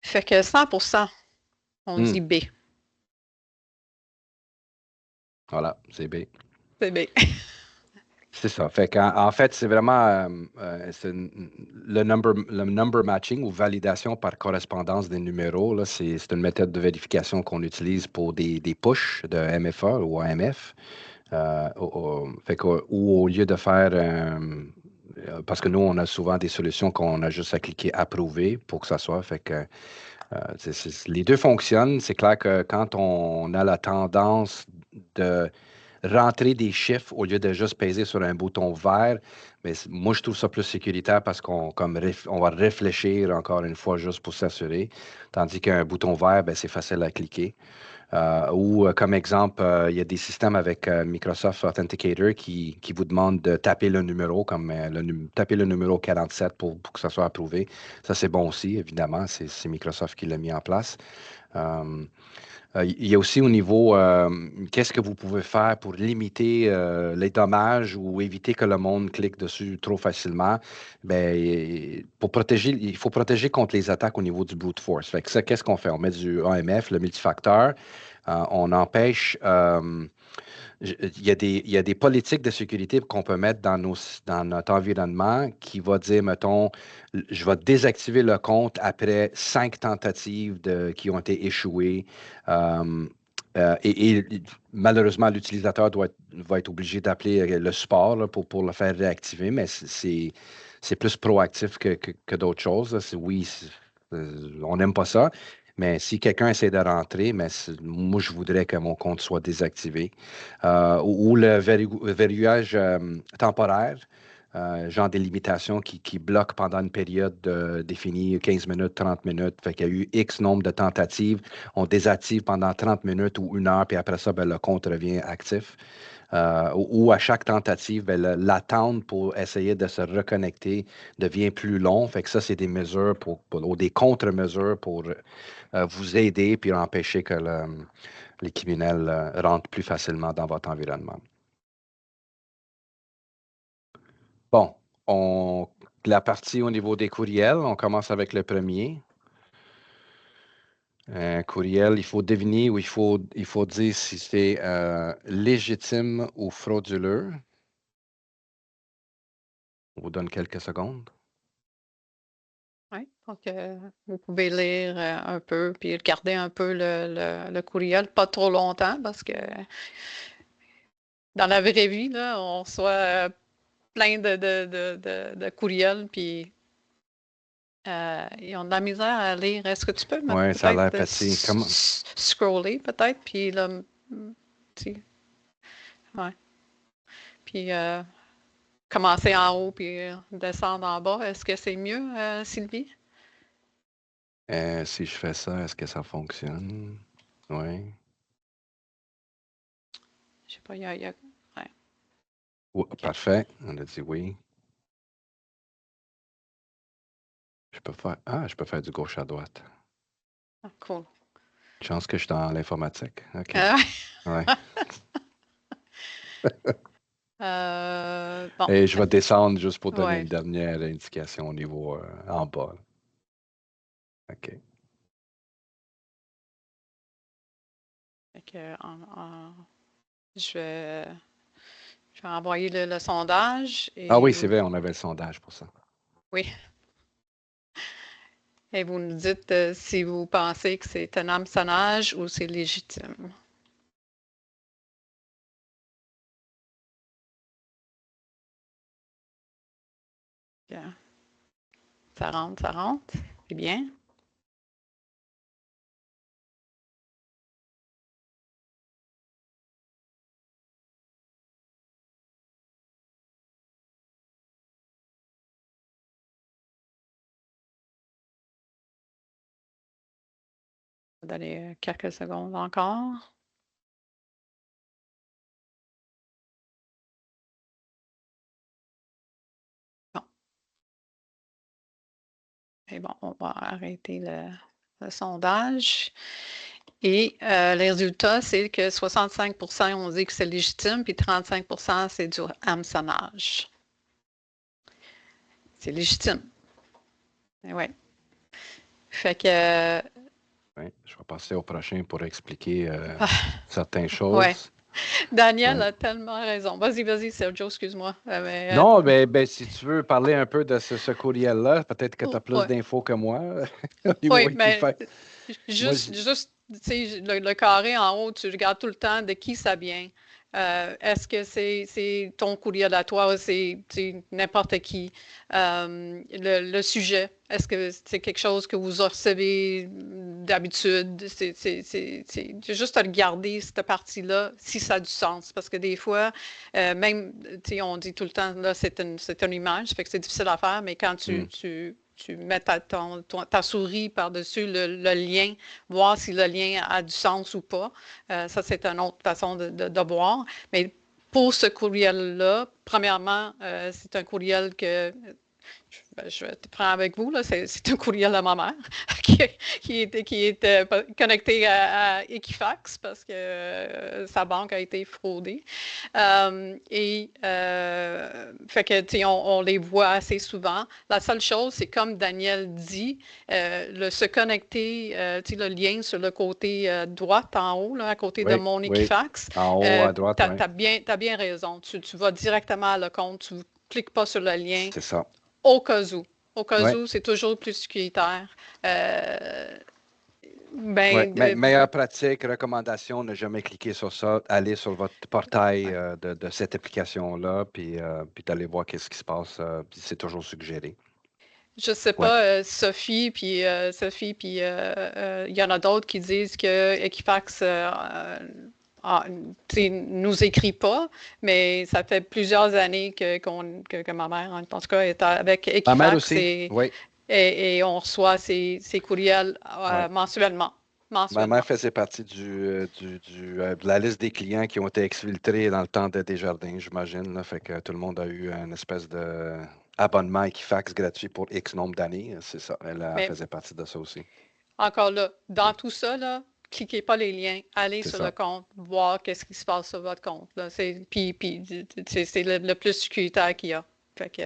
Fait que 100%, on dit B. Voilà, c'est B. C'est B. C'est ça. Fait en fait, c'est vraiment le number matching ou validation par correspondance des numéros. Là, c'est une méthode de vérification qu'on utilise pour des push de MFA ou AMF. Fait ou au lieu de faire, parce que nous, on a souvent des solutions qu'on a juste à cliquer approuver pour que ça soit. Fait que les deux fonctionnent. C'est clair que quand on a la tendance de rentrer des chiffres au lieu de juste peser sur un bouton vert, mais moi, je trouve ça plus sécuritaire parce on va réfléchir encore une fois juste pour s'assurer. Tandis qu'un bouton vert, ben, c'est facile à cliquer. Comme exemple, il y a des systèmes avec Microsoft Authenticator qui vous demandent de taper le numéro, comme taper le numéro 47 pour que ça soit approuvé. Ça, c'est bon aussi, évidemment. C'est Microsoft qui l'a mis en place. Il y a aussi au niveau, qu'est-ce que vous pouvez faire pour limiter les dommages ou éviter que le monde clique dessus trop facilement? Ben, il faut protéger contre les attaques au niveau du brute force. Fait que ça, qu'est-ce qu'on fait? On met du AMF, le multifacteur. On empêche. Il y a des politiques de sécurité qu'on peut mettre dans notre environnement qui va dire, mettons, je vais désactiver le compte après 5 tentatives qui ont été échouées. Euh, et malheureusement, l'utilisateur va être obligé d'appeler le support là, pour le faire réactiver, mais c'est plus proactif que d'autres choses. Oui, on n'aime pas ça, mais si quelqu'un essaie de rentrer, mais moi, je voudrais que mon compte soit désactivé. Ou le verrouillage temporaire, genre des limitations qui bloquent pendant une période définie, 15 minutes, 30 minutes. Fait qu'il y a eu X nombre de tentatives. On désactive pendant 30 minutes ou 1 heure, puis après ça, ben, le compte revient actif. Ou à chaque tentative, ben, l'attente pour essayer de se reconnecter devient plus long. Fait que ça, c'est des mesures ou des contre-mesures pour vous aider puis empêcher que les criminels rentrent plus facilement dans votre environnement. Bon, la partie au niveau des courriels, on commence avec le premier. Un courriel, il faut deviner ou il faut dire si c'est légitime ou frauduleux. On vous donne quelques secondes. Oui, donc vous pouvez lire un peu, puis regarder un peu le courriel, pas trop longtemps, parce que dans la vraie vie, là, on reçoit plein de courriels, puis ils ont de la misère à lire. Est-ce que tu peux Oui, ça a l'air peut-être facile. scroller, peut-être, puis là, ouais. Puis commencer en haut, puis descendre en bas. Est-ce que c'est mieux, Sylvie? Si je fais ça, est-ce que ça fonctionne? Oui. Je sais pas, ouais. OK. Parfait. On a dit oui. Je peux faire du gauche à droite. Ah, cool. Chance que je suis dans l'informatique. OK. Ouais. Bon, Et je vais descendre juste pour donner ouais. une dernière indication au niveau en bas. OK. Fait que, je je vais envoyer le sondage Ah et oui, c'est vrai, on avait le sondage pour ça. oui. Et vous nous dites si vous pensez que c'est un hameçonnage ou c'est légitime. Bien. Ça rentre, ça rentre. C'est bien. On va donner quelques secondes encore. Bon. Et bon, on va arrêter le sondage. Et les résultats, c'est que 65 ont dit que c'est légitime, puis 35 c'est du hameçonnage. C'est légitime. Oui. Fait que. Oui, je vais passer au prochain pour expliquer Ah, certaines ouais. choses. Daniel Ouais. a tellement raison. Vas-y, Sergio, excuse-moi. Non, ben, si tu veux parler un peu de ce courriel-là, peut-être que tu as plus ouais. d'infos que moi au niveau Oui, mais Equifax. Moi, juste tu sais, le carré en haut, tu regardes tout le temps de qui ça vient. Est-ce que c'est ton courriel à toi ou c'est n'importe qui? Le sujet, est-ce que c'est quelque chose que vous recevez d'habitude? C'est juste à regarder cette partie-là, si ça a du sens. Parce que des fois, même, tu sais, on dit tout le temps, là, c'est une image, fait que c'est difficile à faire, mais quand hmm, tu mets ta souris par-dessus le lien, voir si le lien a du sens ou pas. Ça, c'est une autre façon de voir. Mais pour ce courriel-là, premièrement, c'est un courriel que je te prends avec vous, là. C'est un courriel à ma mère qui est connecté à Equifax parce que sa banque a été fraudée. Fait que, tu sais, on les voit assez souvent. La seule chose, c'est comme Daniel dit, se connecter, tu sais, le lien sur le côté droit en haut, là, à côté de oui, mon oui. Equifax, En haut, à droite, oui. t'as bien raison. Tu vas directement à le compte, tu ne cliques pas sur le lien. C'est ça. Au cas où. Au cas Oui, où, c'est toujours plus sécuritaire. oui. Ben, Meilleure pratique, recommandation, ne jamais cliquer sur ça. Allez sur votre portail ouais. de cette application-là, puis d'aller voir qu'est-ce qui se passe. Puis c'est toujours suggéré. Je sais Oui. pas, Sophie, puis il y en a d'autres qui disent que Equifax nous écrit pas, mais ça fait plusieurs années que ma mère, en tout cas, est avec Ma mère Equifax aussi. Oui, et on reçoit ces courriels oui. mensuellement. Ma mère Mensuellement. faisait partie de la liste des clients qui ont été exfiltrés dans le temps de Desjardins, j'imagine. Là. Fait que tout le monde a eu une espèce de abonnement Equifax gratuit pour X nombre d'années. C'est ça. Elle Mais faisait partie de ça aussi. encore là, Mm. dans tout ça, là, cliquez pas les liens, allez C'est sur le ça. compte, voir qu'est-ce qui se passe sur votre compte. Là. C'est le plus sécuritaire qu'il y a. Fait que,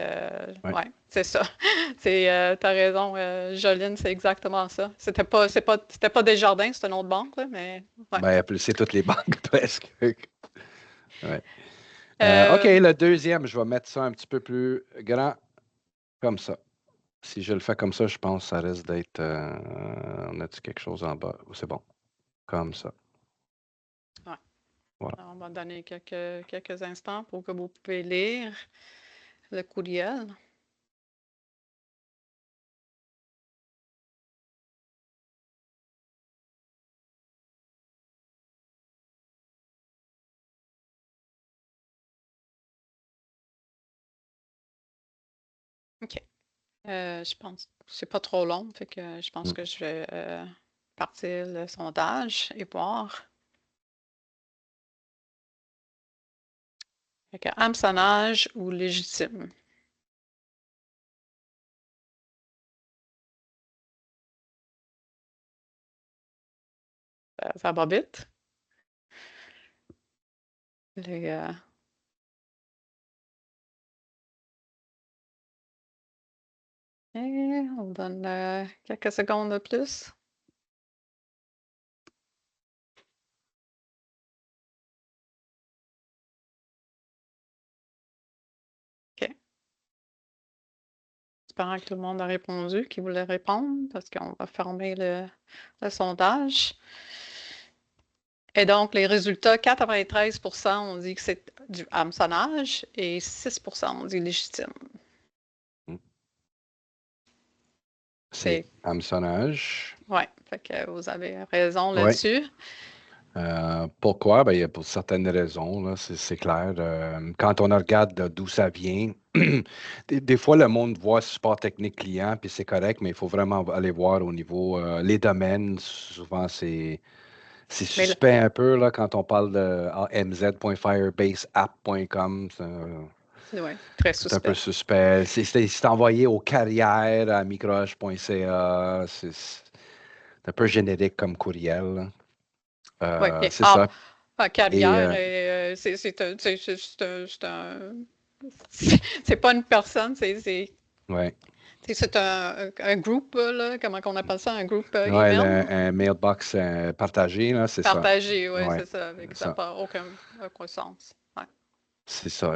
Ouais. ouais, c'est ça. T'as raison, Joline, c'est exactement ça. C'était pas Desjardins, c'est une autre banque, là, mais ouais. Ben, c'est toutes les banques presque. Ouais. OK, Euh, le deuxième, je vais mettre ça un petit peu plus grand, comme ça. Si je le fais comme ça, je pense que ça risque d'être. On a-tu quelque chose en bas? C'est bon. Comme ça. ouais. Voilà. Alors, on va donner quelques instants pour que vous pouvez lire le courriel. OK. Je pense que c'est pas trop long, fait que je pense Mm. que je vais partir le sondage et voir. Fait que hameçonnage ou légitime. Ça va vite. Les, et on donne quelques secondes de plus. OK. J'espère que tout le monde a répondu, qui voulait répondre, parce qu'on va fermer le sondage. Et donc, les résultats, 93% ont dit que c'est du hameçonnage et 6% ont dit légitime. Mm. C'est C'est, hameçonnage. ouais, fait que vous avez raison Oui. là-dessus. Pourquoi? Ben, il y a pour certaines raisons, là, c'est clair. Quand on regarde d'où ça vient, des fois, le monde voit support technique client, puis c'est correct, mais il faut vraiment aller voir au niveau, les domaines, souvent, c'est Mais suspect un peu, là, quand on parle de mz.firebaseapp.com. ouais, très C'est un peu suspect. suspect. C'est envoyé aux carrières à microh.ca. C'est un peu générique comme courriel. Là. Oui, C'est ça. Et carrière, c'est pas une personne, ouais. C'est un groupe, là, comment on appelle ça, un groupe Oui, email? un mailbox partagé, là, c'est ça. Partagé, oui, Ouais, c'est ça. Avec ça ça. n'a pas aucun sens. Ouais. C'est ça.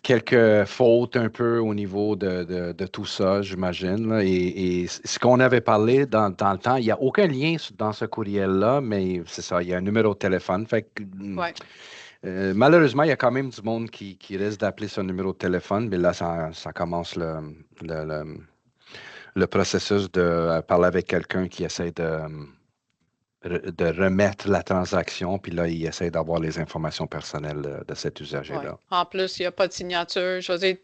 Quelques fautes un peu au niveau de tout ça, j'imagine, là. Et ce qu'on avait parlé dans le temps, il n'y a aucun lien dans ce courriel-là, mais c'est ça, il y a un numéro de téléphone. Fait que, Ouais. malheureusement, il y a quand même du monde qui risque d'appeler ce numéro de téléphone, mais là, ça commence le, le- le processus de parler avec quelqu'un qui essaie de remettre la transaction, puis là, il essaie d'avoir les informations personnelles de cet Ouais. usager-là. En plus, il n'y a pas de signature. Je veux dire,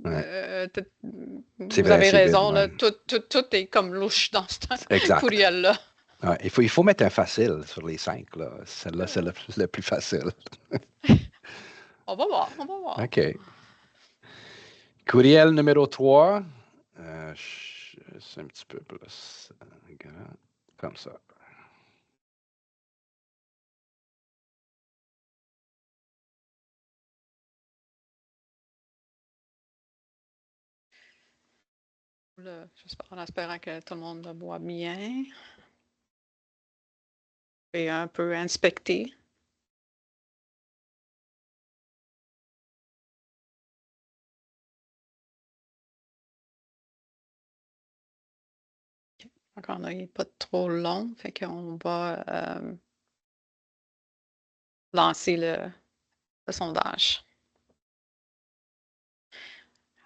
Ouais. C'est vous vrai, avez c'est vide, raison, ouais. là, tout est comme louche dans ce Exact. courriel-là. Ouais, il faut mettre un facile sur les 5, là. Celle-là, c'est le plus facile. On va voir, on va voir. OK. Courriel numéro 3. C'est un petit peu plus grand, comme ça. Là, en espérant que tout le monde le voit bien. Et un peu inspecter. Encore là, il n'est pas trop long, fait qu'on va lancer le sondage.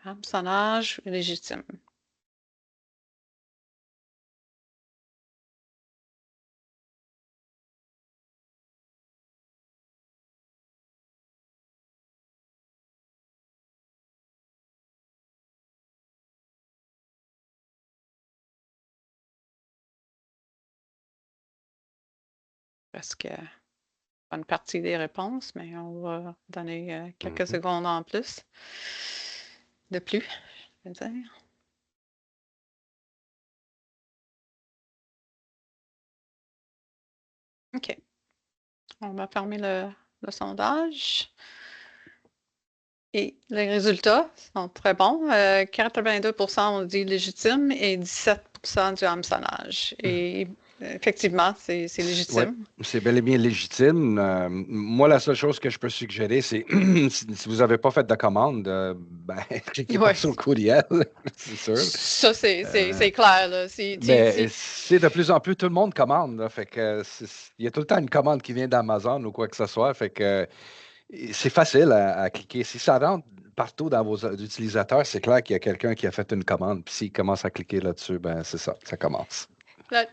Hameçonnage légitime. Presque une partie des réponses, mais on va donner quelques secondes en plus. De plus, je veux dire. OK. On va fermer le sondage. Et les résultats sont très bons. 82 ont dit légitime et 17 du hameçonnage. Et effectivement, c'est Oui, légitime. c'est bel et bien légitime. Moi, la seule chose que je peux suggérer, c'est si vous n'avez pas fait de commande, ben, cliquez pas Oui. sur le courriel, c'est sûr. Ça, c'est clair. Là. Mais c'est de plus en plus, tout le monde commande. Là. Fait que il y a tout le temps une commande qui vient d'Amazon ou quoi que ce soit. Fait que c'est facile à cliquer. Si ça rentre partout dans vos utilisateurs, c'est clair qu'il y a quelqu'un qui a fait une commande. Puis s'il commence à cliquer là-dessus, ben c'est ça commence.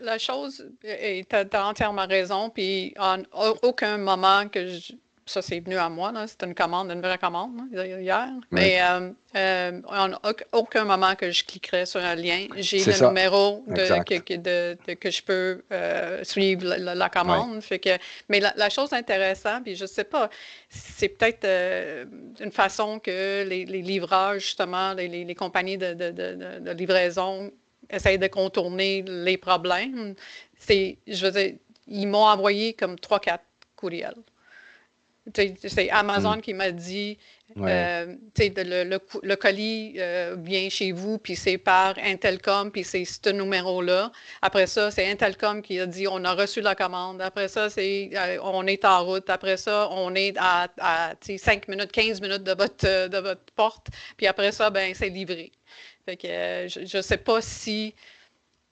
La chose, et tu as entièrement raison, puis en aucun moment ça c'est venu à moi, c'est une commande, une vraie commande hier, Oui. mais en aucun moment que je cliquerais sur un lien, j'ai C'est le ça. numéro Exact. que je peux suivre la Oui. commande. Fait que, mais la chose intéressante, puis je sais pas, c'est peut-être une façon que les livreurs, justement, les compagnies de livraison essaye de contourner les problèmes. Je veux dire, ils m'ont envoyé comme 3-4 courriels. C'est Amazon qui m'a dit, Ouais. le colis vient chez vous, puis c'est par Intelcom, puis c'est ce numéro-là. Après ça, c'est Intelcom qui a dit, on a reçu la commande. Après ça, on est en route. Après ça, on est à 5 minutes, 15 minutes de votre porte. Puis après ça, ben c'est livré. Fait que je ne sais pas si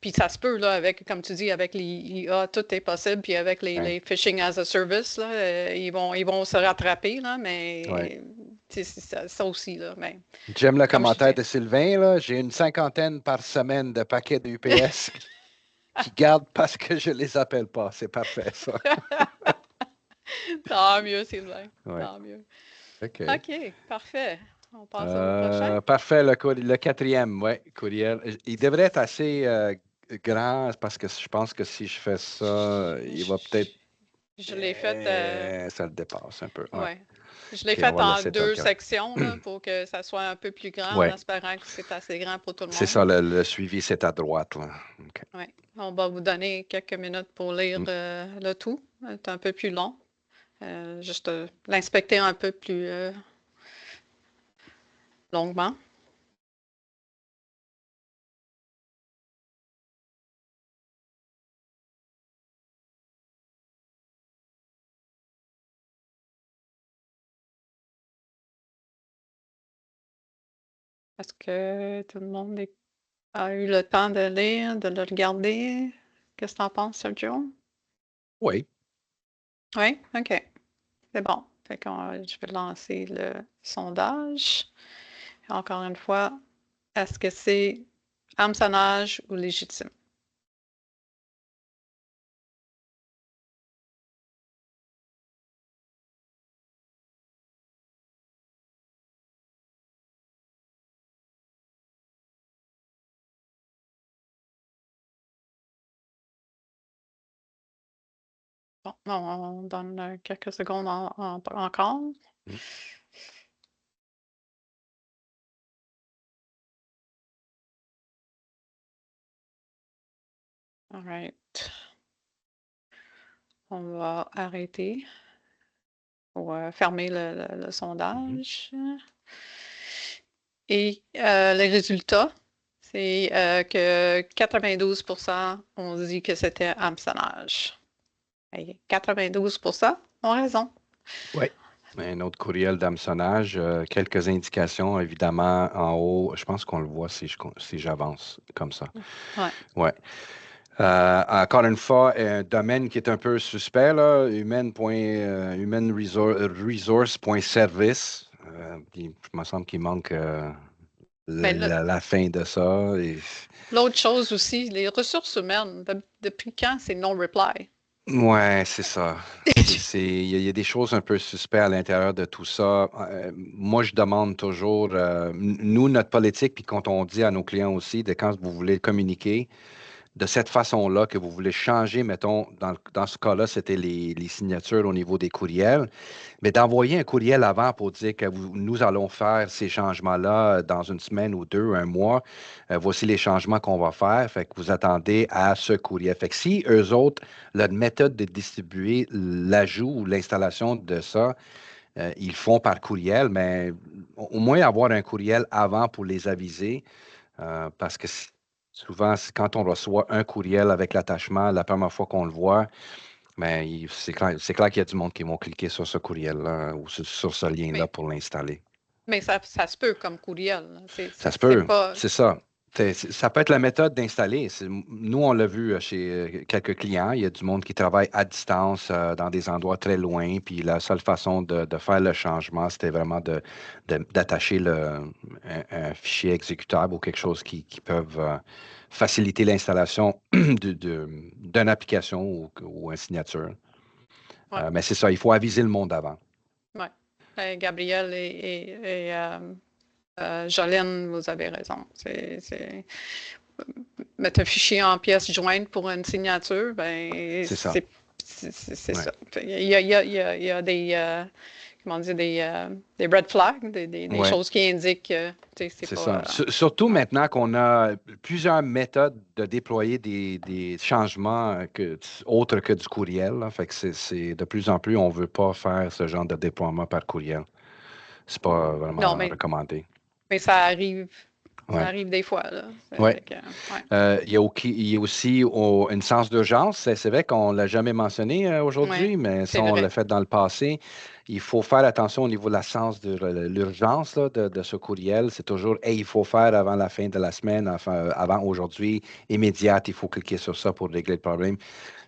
puis ça se peut, là, avec, comme tu dis, avec les IA, tout est possible. Puis avec les phishing as a service, là, ils vont se rattraper, là, Ouais. mais c'est ça aussi, là. Mais J'aime le comme je commentaire dis. de Sylvain, là. J'ai une cinquantaine par semaine de paquets de UPS qui gardent parce que je les appelle pas. C'est parfait, ça. Tant mieux, Sylvain. Ouais. Tant mieux. OK. OK, parfait. On passe au prochain. Parfait, le quatrième, oui, courriel. Il devrait être assez grand parce que je pense que si je fais ça, il va peut-être. Je l'ai fait. Ça le dépasse un peu. Ouais. Ouais. Je l'ai OK, on fait va en laisser tel 2 quel. sections là, pour que ça soit un peu plus grand, en Oui, espérant que c'est assez grand pour tout le c'est ça, monde. le suivi, c'est à droite. Là. OK. Ouais. On va vous donner quelques minutes pour lire Mm. le tout. C'est un peu plus long. Juste l'inspecter un peu plus longuement. Est-ce que tout le monde a eu le temps de lire, de le regarder? Qu'est-ce que tu en penses, Sergio? Oui. Oui? OK. C'est bon. Fait que je vais lancer le sondage. Encore une fois, est-ce que c'est hameçonnage ou légitime? Bon, on donne quelques secondes encore. Mm. All right. On va arrêter ou fermer le sondage. Et les résultats, c'est que 92% ont dit que c'était hameçonnage. Et 92% ont raison. Oui. Un autre courriel d'hameçonnage, quelques indications, évidemment, en haut. Je pense qu'on le voit si j'avance comme ça. Ouais. Ouais. Encore une fois, un domaine qui est un peu suspect, là, humanresource.service. Il me semble qu'il manque Ben, la fin de ça. l'autre chose aussi, les ressources humaines, depuis quand c'est non-reply? Ouais, c'est ça. Il y a des choses un peu suspectes à l'intérieur de tout ça. Moi, je demande toujours, nous, notre politique, puis quand on dit à nos clients aussi, de quand vous voulez communiquer, de cette façon-là que vous voulez changer, mettons, dans ce cas-là, c'était les signatures au niveau des courriels, mais d'envoyer un courriel avant pour dire que nous allons faire ces changements-là dans une semaine ou deux, un mois, voici les changements qu'on va faire, fait que vous attendez à ce courriel. Fait que si eux autres, leur méthode de distribuer l'ajout ou l'installation de ça, ils font par courriel, mais au moins avoir un courriel avant pour les aviser. Parce que souvent, quand on reçoit un courriel avec l'attachement, la première fois qu'on le voit, ben, c'est clair qu'il y a du monde qui vont cliquer sur ce courriel-là ou sur ce lien-là Mais, pour l'installer. mais ça se peut comme courriel. Ça se C'est peut, pas. c'est ça. Ça peut être la méthode d'installer. Nous, on l'a vu chez quelques clients. Il y a du monde qui travaille à distance dans des endroits très loin. Puis la seule façon de faire le changement, c'était vraiment d'attacher un fichier exécutable ou quelque chose qui peuvent faciliter l'installation d'une application ou une signature. Ouais, Mais c'est ça, il faut aviser le monde avant. ouais. Gabriel et Jolene, vous avez raison. Mettre un fichier en pièce jointe pour une signature, ben, C'est ça. c'est Ouais. ça. Il y a comment dire, des red flags, des Ouais. choses qui indiquent que c'est C'est pas. ça. Surtout Ouais. maintenant qu'on a plusieurs méthodes de déployer des changements autres que du courriel, là. Fait que de plus en plus, on ne veut pas faire ce genre de déploiement par courriel. C'est pas Non, vraiment recommandé. mais ça arrive. Ça Ouais. arrive des fois, là. Ouais. Ouais. Il y a aussi une sens d'urgence. C'est vrai qu'on ne l'a jamais mentionné Ouais, aujourd'hui, mais c'est ça, on l'a vrai. fait dans le passé. Il faut faire attention au niveau de la sens de l'urgence là, de ce courriel. C'est toujours, hey, il faut faire avant la fin de la semaine, enfin, avant aujourd'hui, immédiate. Il faut cliquer sur ça pour régler le problème.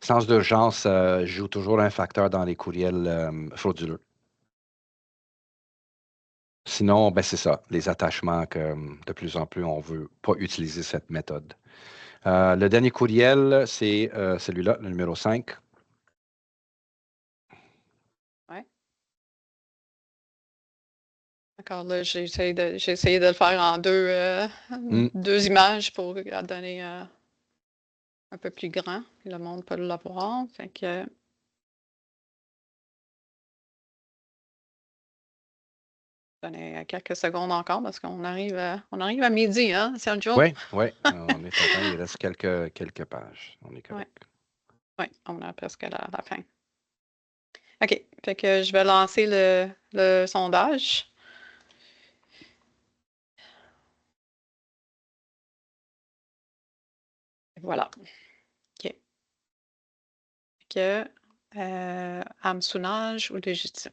Sens d'urgence joue toujours un facteur dans les courriels frauduleux. Sinon, ben, c'est ça, les attachements que de plus en plus, on ne veut pas utiliser cette méthode. Le dernier courriel, c'est celui-là, le numéro 5. Ouais. D'accord, là, j'ai essayé de le faire en deux images pour donner un peu plus grand. Puis le monde peut l'avoir. Fait que donner quelques secondes encore parce qu'on arrive à midi, hein, Sergio? Oui, oui, on est à temps. Il reste quelques pages. On est Oui, correct. ouais, on est presque à la fin. OK, fait que je vais lancer le sondage. Voilà. OK. Que hameçonnage ou légitime?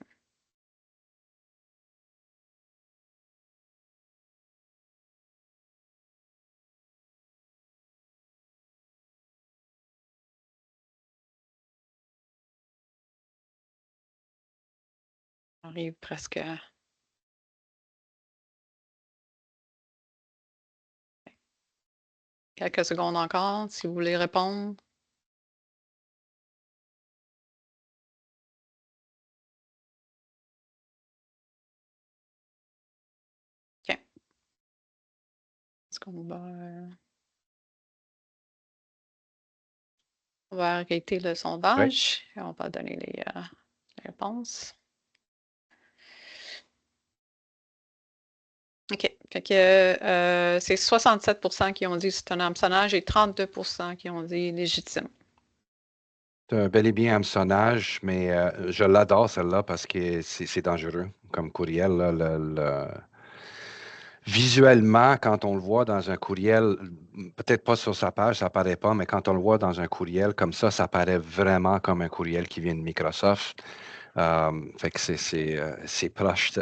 On arrive presque. Quelques secondes encore, si vous voulez répondre. OK. Est-ce qu'on va... On va arrêter le sondage et on va donner les réponses. OK. Fait que c'est 67% qui ont dit que c'est un hameçonnage et 32% qui ont dit légitime. C'est un bel et bien hameçonnage, mais je l'adore celle-là parce que c'est dangereux comme courriel. Là, visuellement, quand on le voit dans un courriel, peut-être pas sur sa page, ça paraît pas, mais quand on le voit dans un courriel comme ça paraît vraiment comme un courriel qui vient de Microsoft. Fait que c'est proche.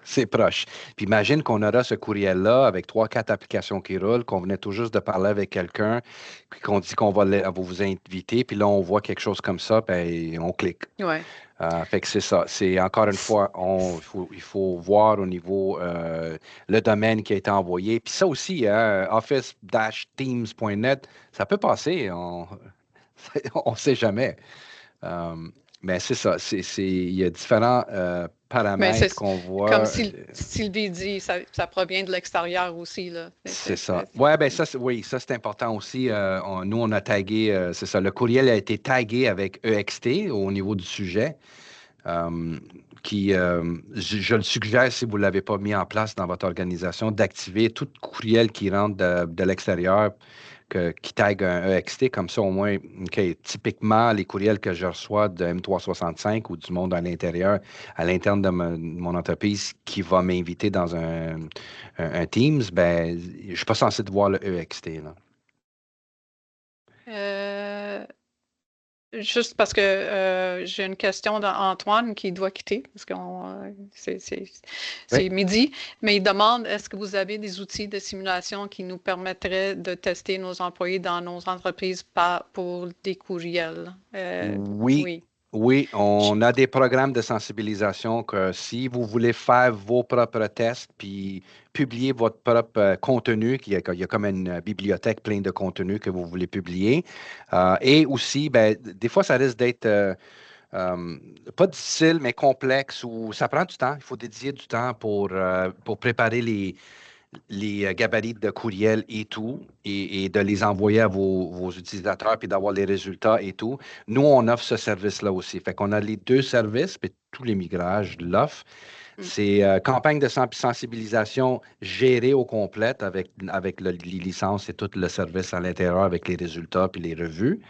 C'est proche. Puis imagine qu'on aura ce courriel-là avec 3, 4 applications qui roulent, qu'on venait tout juste de parler avec quelqu'un, puis qu'on dit qu'on va vous inviter, puis là, on voit quelque chose comme ça, ben, on clique. Ouais. Fait que c'est ça. C'est encore une fois, il faut voir au niveau le domaine qui a été envoyé. Puis ça aussi, hein, office-teams.net, ça peut passer. On ne sait jamais. Mais c'est ça. Il y a différents paramètres qu'on voit. Comme Sylvie dit, ça provient de l'extérieur aussi. Là. C'est ça. Ouais, ben ça, oui, ça c'est important aussi. Nous, on a tagué, c'est ça. Le courriel a été tagué avec EXT au niveau du sujet. Je le suggère, si vous ne l'avez pas mis en place dans votre organisation, d'activer tout courriel qui rentre de l'extérieur, qui tag un EXT, comme ça au moins, typiquement, les courriels que je reçois de M365 ou du monde à l'interne de mon entreprise qui va m'inviter dans un Teams, ben, je ne suis pas censé de voir le EXT. Là. Juste parce que j'ai une question d'Antoine qui doit quitter, parce que c'est midi, mais il demande, est-ce que vous avez des outils de simulation qui nous permettraient de tester nos employés dans nos entreprises pour des courriels? Oui. Oui, on a des programmes de sensibilisation que si vous voulez faire vos propres tests puis publier votre propre contenu, il y a comme une bibliothèque pleine de contenu que vous voulez publier. Et aussi, ben, des fois, ça risque d'être pas difficile, mais complexe ou ça prend du temps. Il faut dédier du temps pour préparer les gabarits de courriel et tout, et de les envoyer à vos utilisateurs, puis d'avoir les résultats et tout. Nous, on offre ce service-là aussi. Fait qu'on a les deux services, puis tous les migrages l'offrent. C'est campagne de sensibilisation gérée au complet avec les licences et tout le service à l'intérieur avec les résultats puis les revues.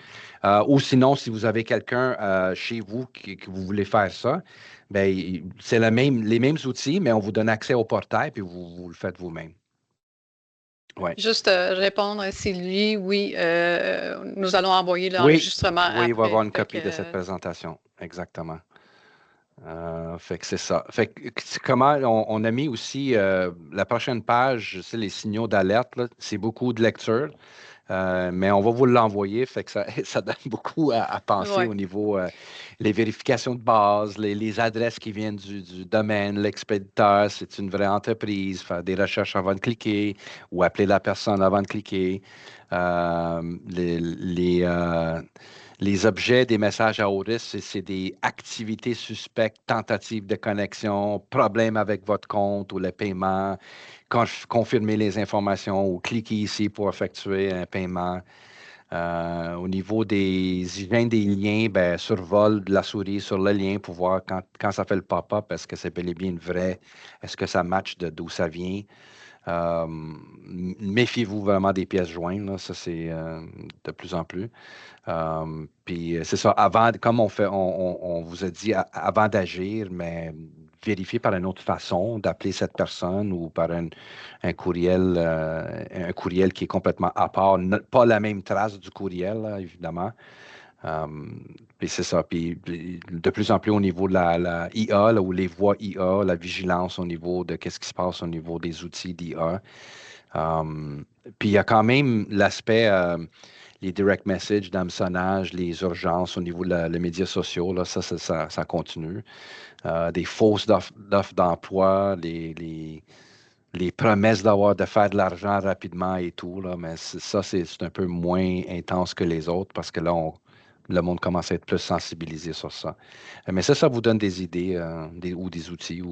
Ou sinon, si vous avez quelqu'un chez vous que vous voulez faire ça, ben, c'est les mêmes outils, mais on vous donne accès au portail puis vous le faites vous-même. Ouais. Juste répondre à Sylvie, oui, nous allons envoyer l'enregistrement après. Oui, il va y avoir une copie de cette présentation. Exactement. Fait que c'est ça. Fait que comment on a mis aussi la prochaine page, c'est les signaux d'alerte. C'est beaucoup de lecture. Mais on va vous l'envoyer, fait que ça donne beaucoup à penser au niveau les vérifications de base, les adresses qui viennent du domaine, l'expéditeur, c'est une vraie entreprise, faire des recherches avant de cliquer ou appeler la personne avant de cliquer. Les objets des messages à haut risque, c'est des activités suspectes, tentatives de connexion, problèmes avec votre compte ou le paiement, confirmer les informations ou cliquer ici pour effectuer un paiement. Au niveau des hygiènes des liens, ben, survol de la souris sur le lien pour voir quand ça fait le pop-up, est-ce que c'est bel et bien une vraie, est-ce que ça match d'où ça vient. Méfiez-vous vraiment des pièces jointes, là, ça c'est de plus en plus. Puis c'est ça, comme on vous a dit, avant d'agir, mais vérifier par une autre façon d'appeler cette personne ou par un courriel qui est complètement à part, pas la même trace du courriel, là, évidemment. Puis c'est ça. Puis de plus en plus au niveau de la IA, là, ou les voies IA, la vigilance au niveau de qu'est-ce qui se passe au niveau des outils d'IA. Puis il y a quand même l'aspect, les direct messages d'hameçonnage, les urgences au niveau des médias sociaux, là, ça continue. Des fausses offres d'emploi, les promesses de faire de l'argent rapidement et tout, là, mais ça, c'est un peu moins intense que les autres parce que là, le monde commence à être plus sensibilisé sur ça. Mais ça vous donne des idées ou des outils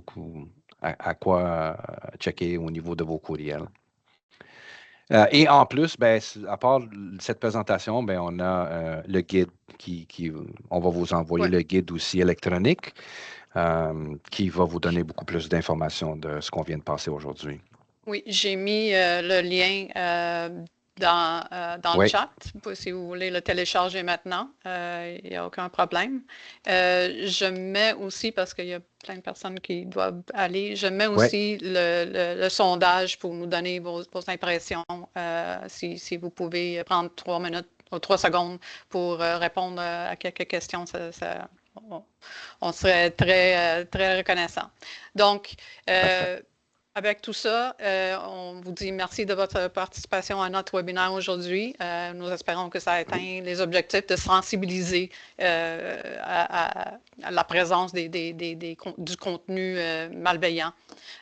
à quoi checker au niveau de vos courriels. Et en plus, ben, à part cette présentation, ben, on a le guide on va vous envoyer le guide aussi électronique qui va vous donner beaucoup plus d'informations de ce qu'on vient de passer aujourd'hui. Oui, j'ai mis le lien dans le chat, si vous voulez le télécharger maintenant, il n'y a aucun problème. Je mets aussi, parce qu'il y a plein de personnes qui doivent aller, je mets aussi le sondage pour nous donner vos impressions, si vous pouvez prendre 3 minutes ou 3 secondes pour répondre à quelques questions, on serait très, très reconnaissant. Donc, avec tout ça, on vous dit merci de votre participation à notre webinaire aujourd'hui. Nous espérons que ça atteint les objectifs de sensibiliser à la présence du contenu malveillant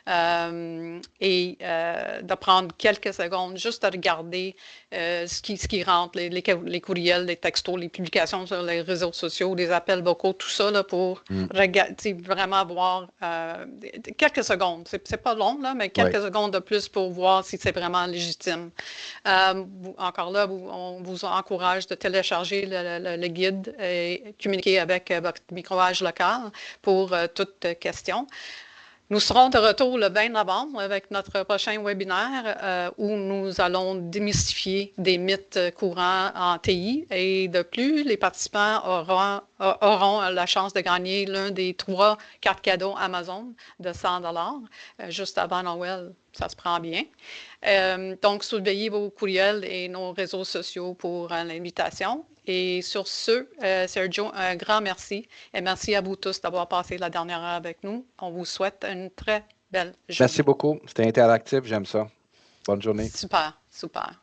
et de prendre quelques secondes juste à regarder ce qui rentre, les courriels, les textos, les publications sur les réseaux sociaux, les appels vocaux, tout ça là, pour vraiment voir quelques secondes. C'est pas long, là, mais quelques secondes de plus pour voir si c'est vraiment légitime. Encore là, on vous encourage de télécharger le guide et communiquer avec votre micro-age local pour toute question. Nous serons de retour le 20 novembre avec notre prochain webinaire où nous allons démystifier des mythes courants en TI et de plus, les participants auront la chance de gagner l'un des 3 cartes cadeaux Amazon de 100 juste avant Noël. Ça se prend bien. Donc, surveillez vos courriels et nos réseaux sociaux pour l'invitation. Et sur ce, Sergio, un grand merci. Et merci à vous tous d'avoir passé la dernière heure avec nous. On vous souhaite une très belle journée. Merci beaucoup. C'était interactif. J'aime ça. Bonne journée. Super, super.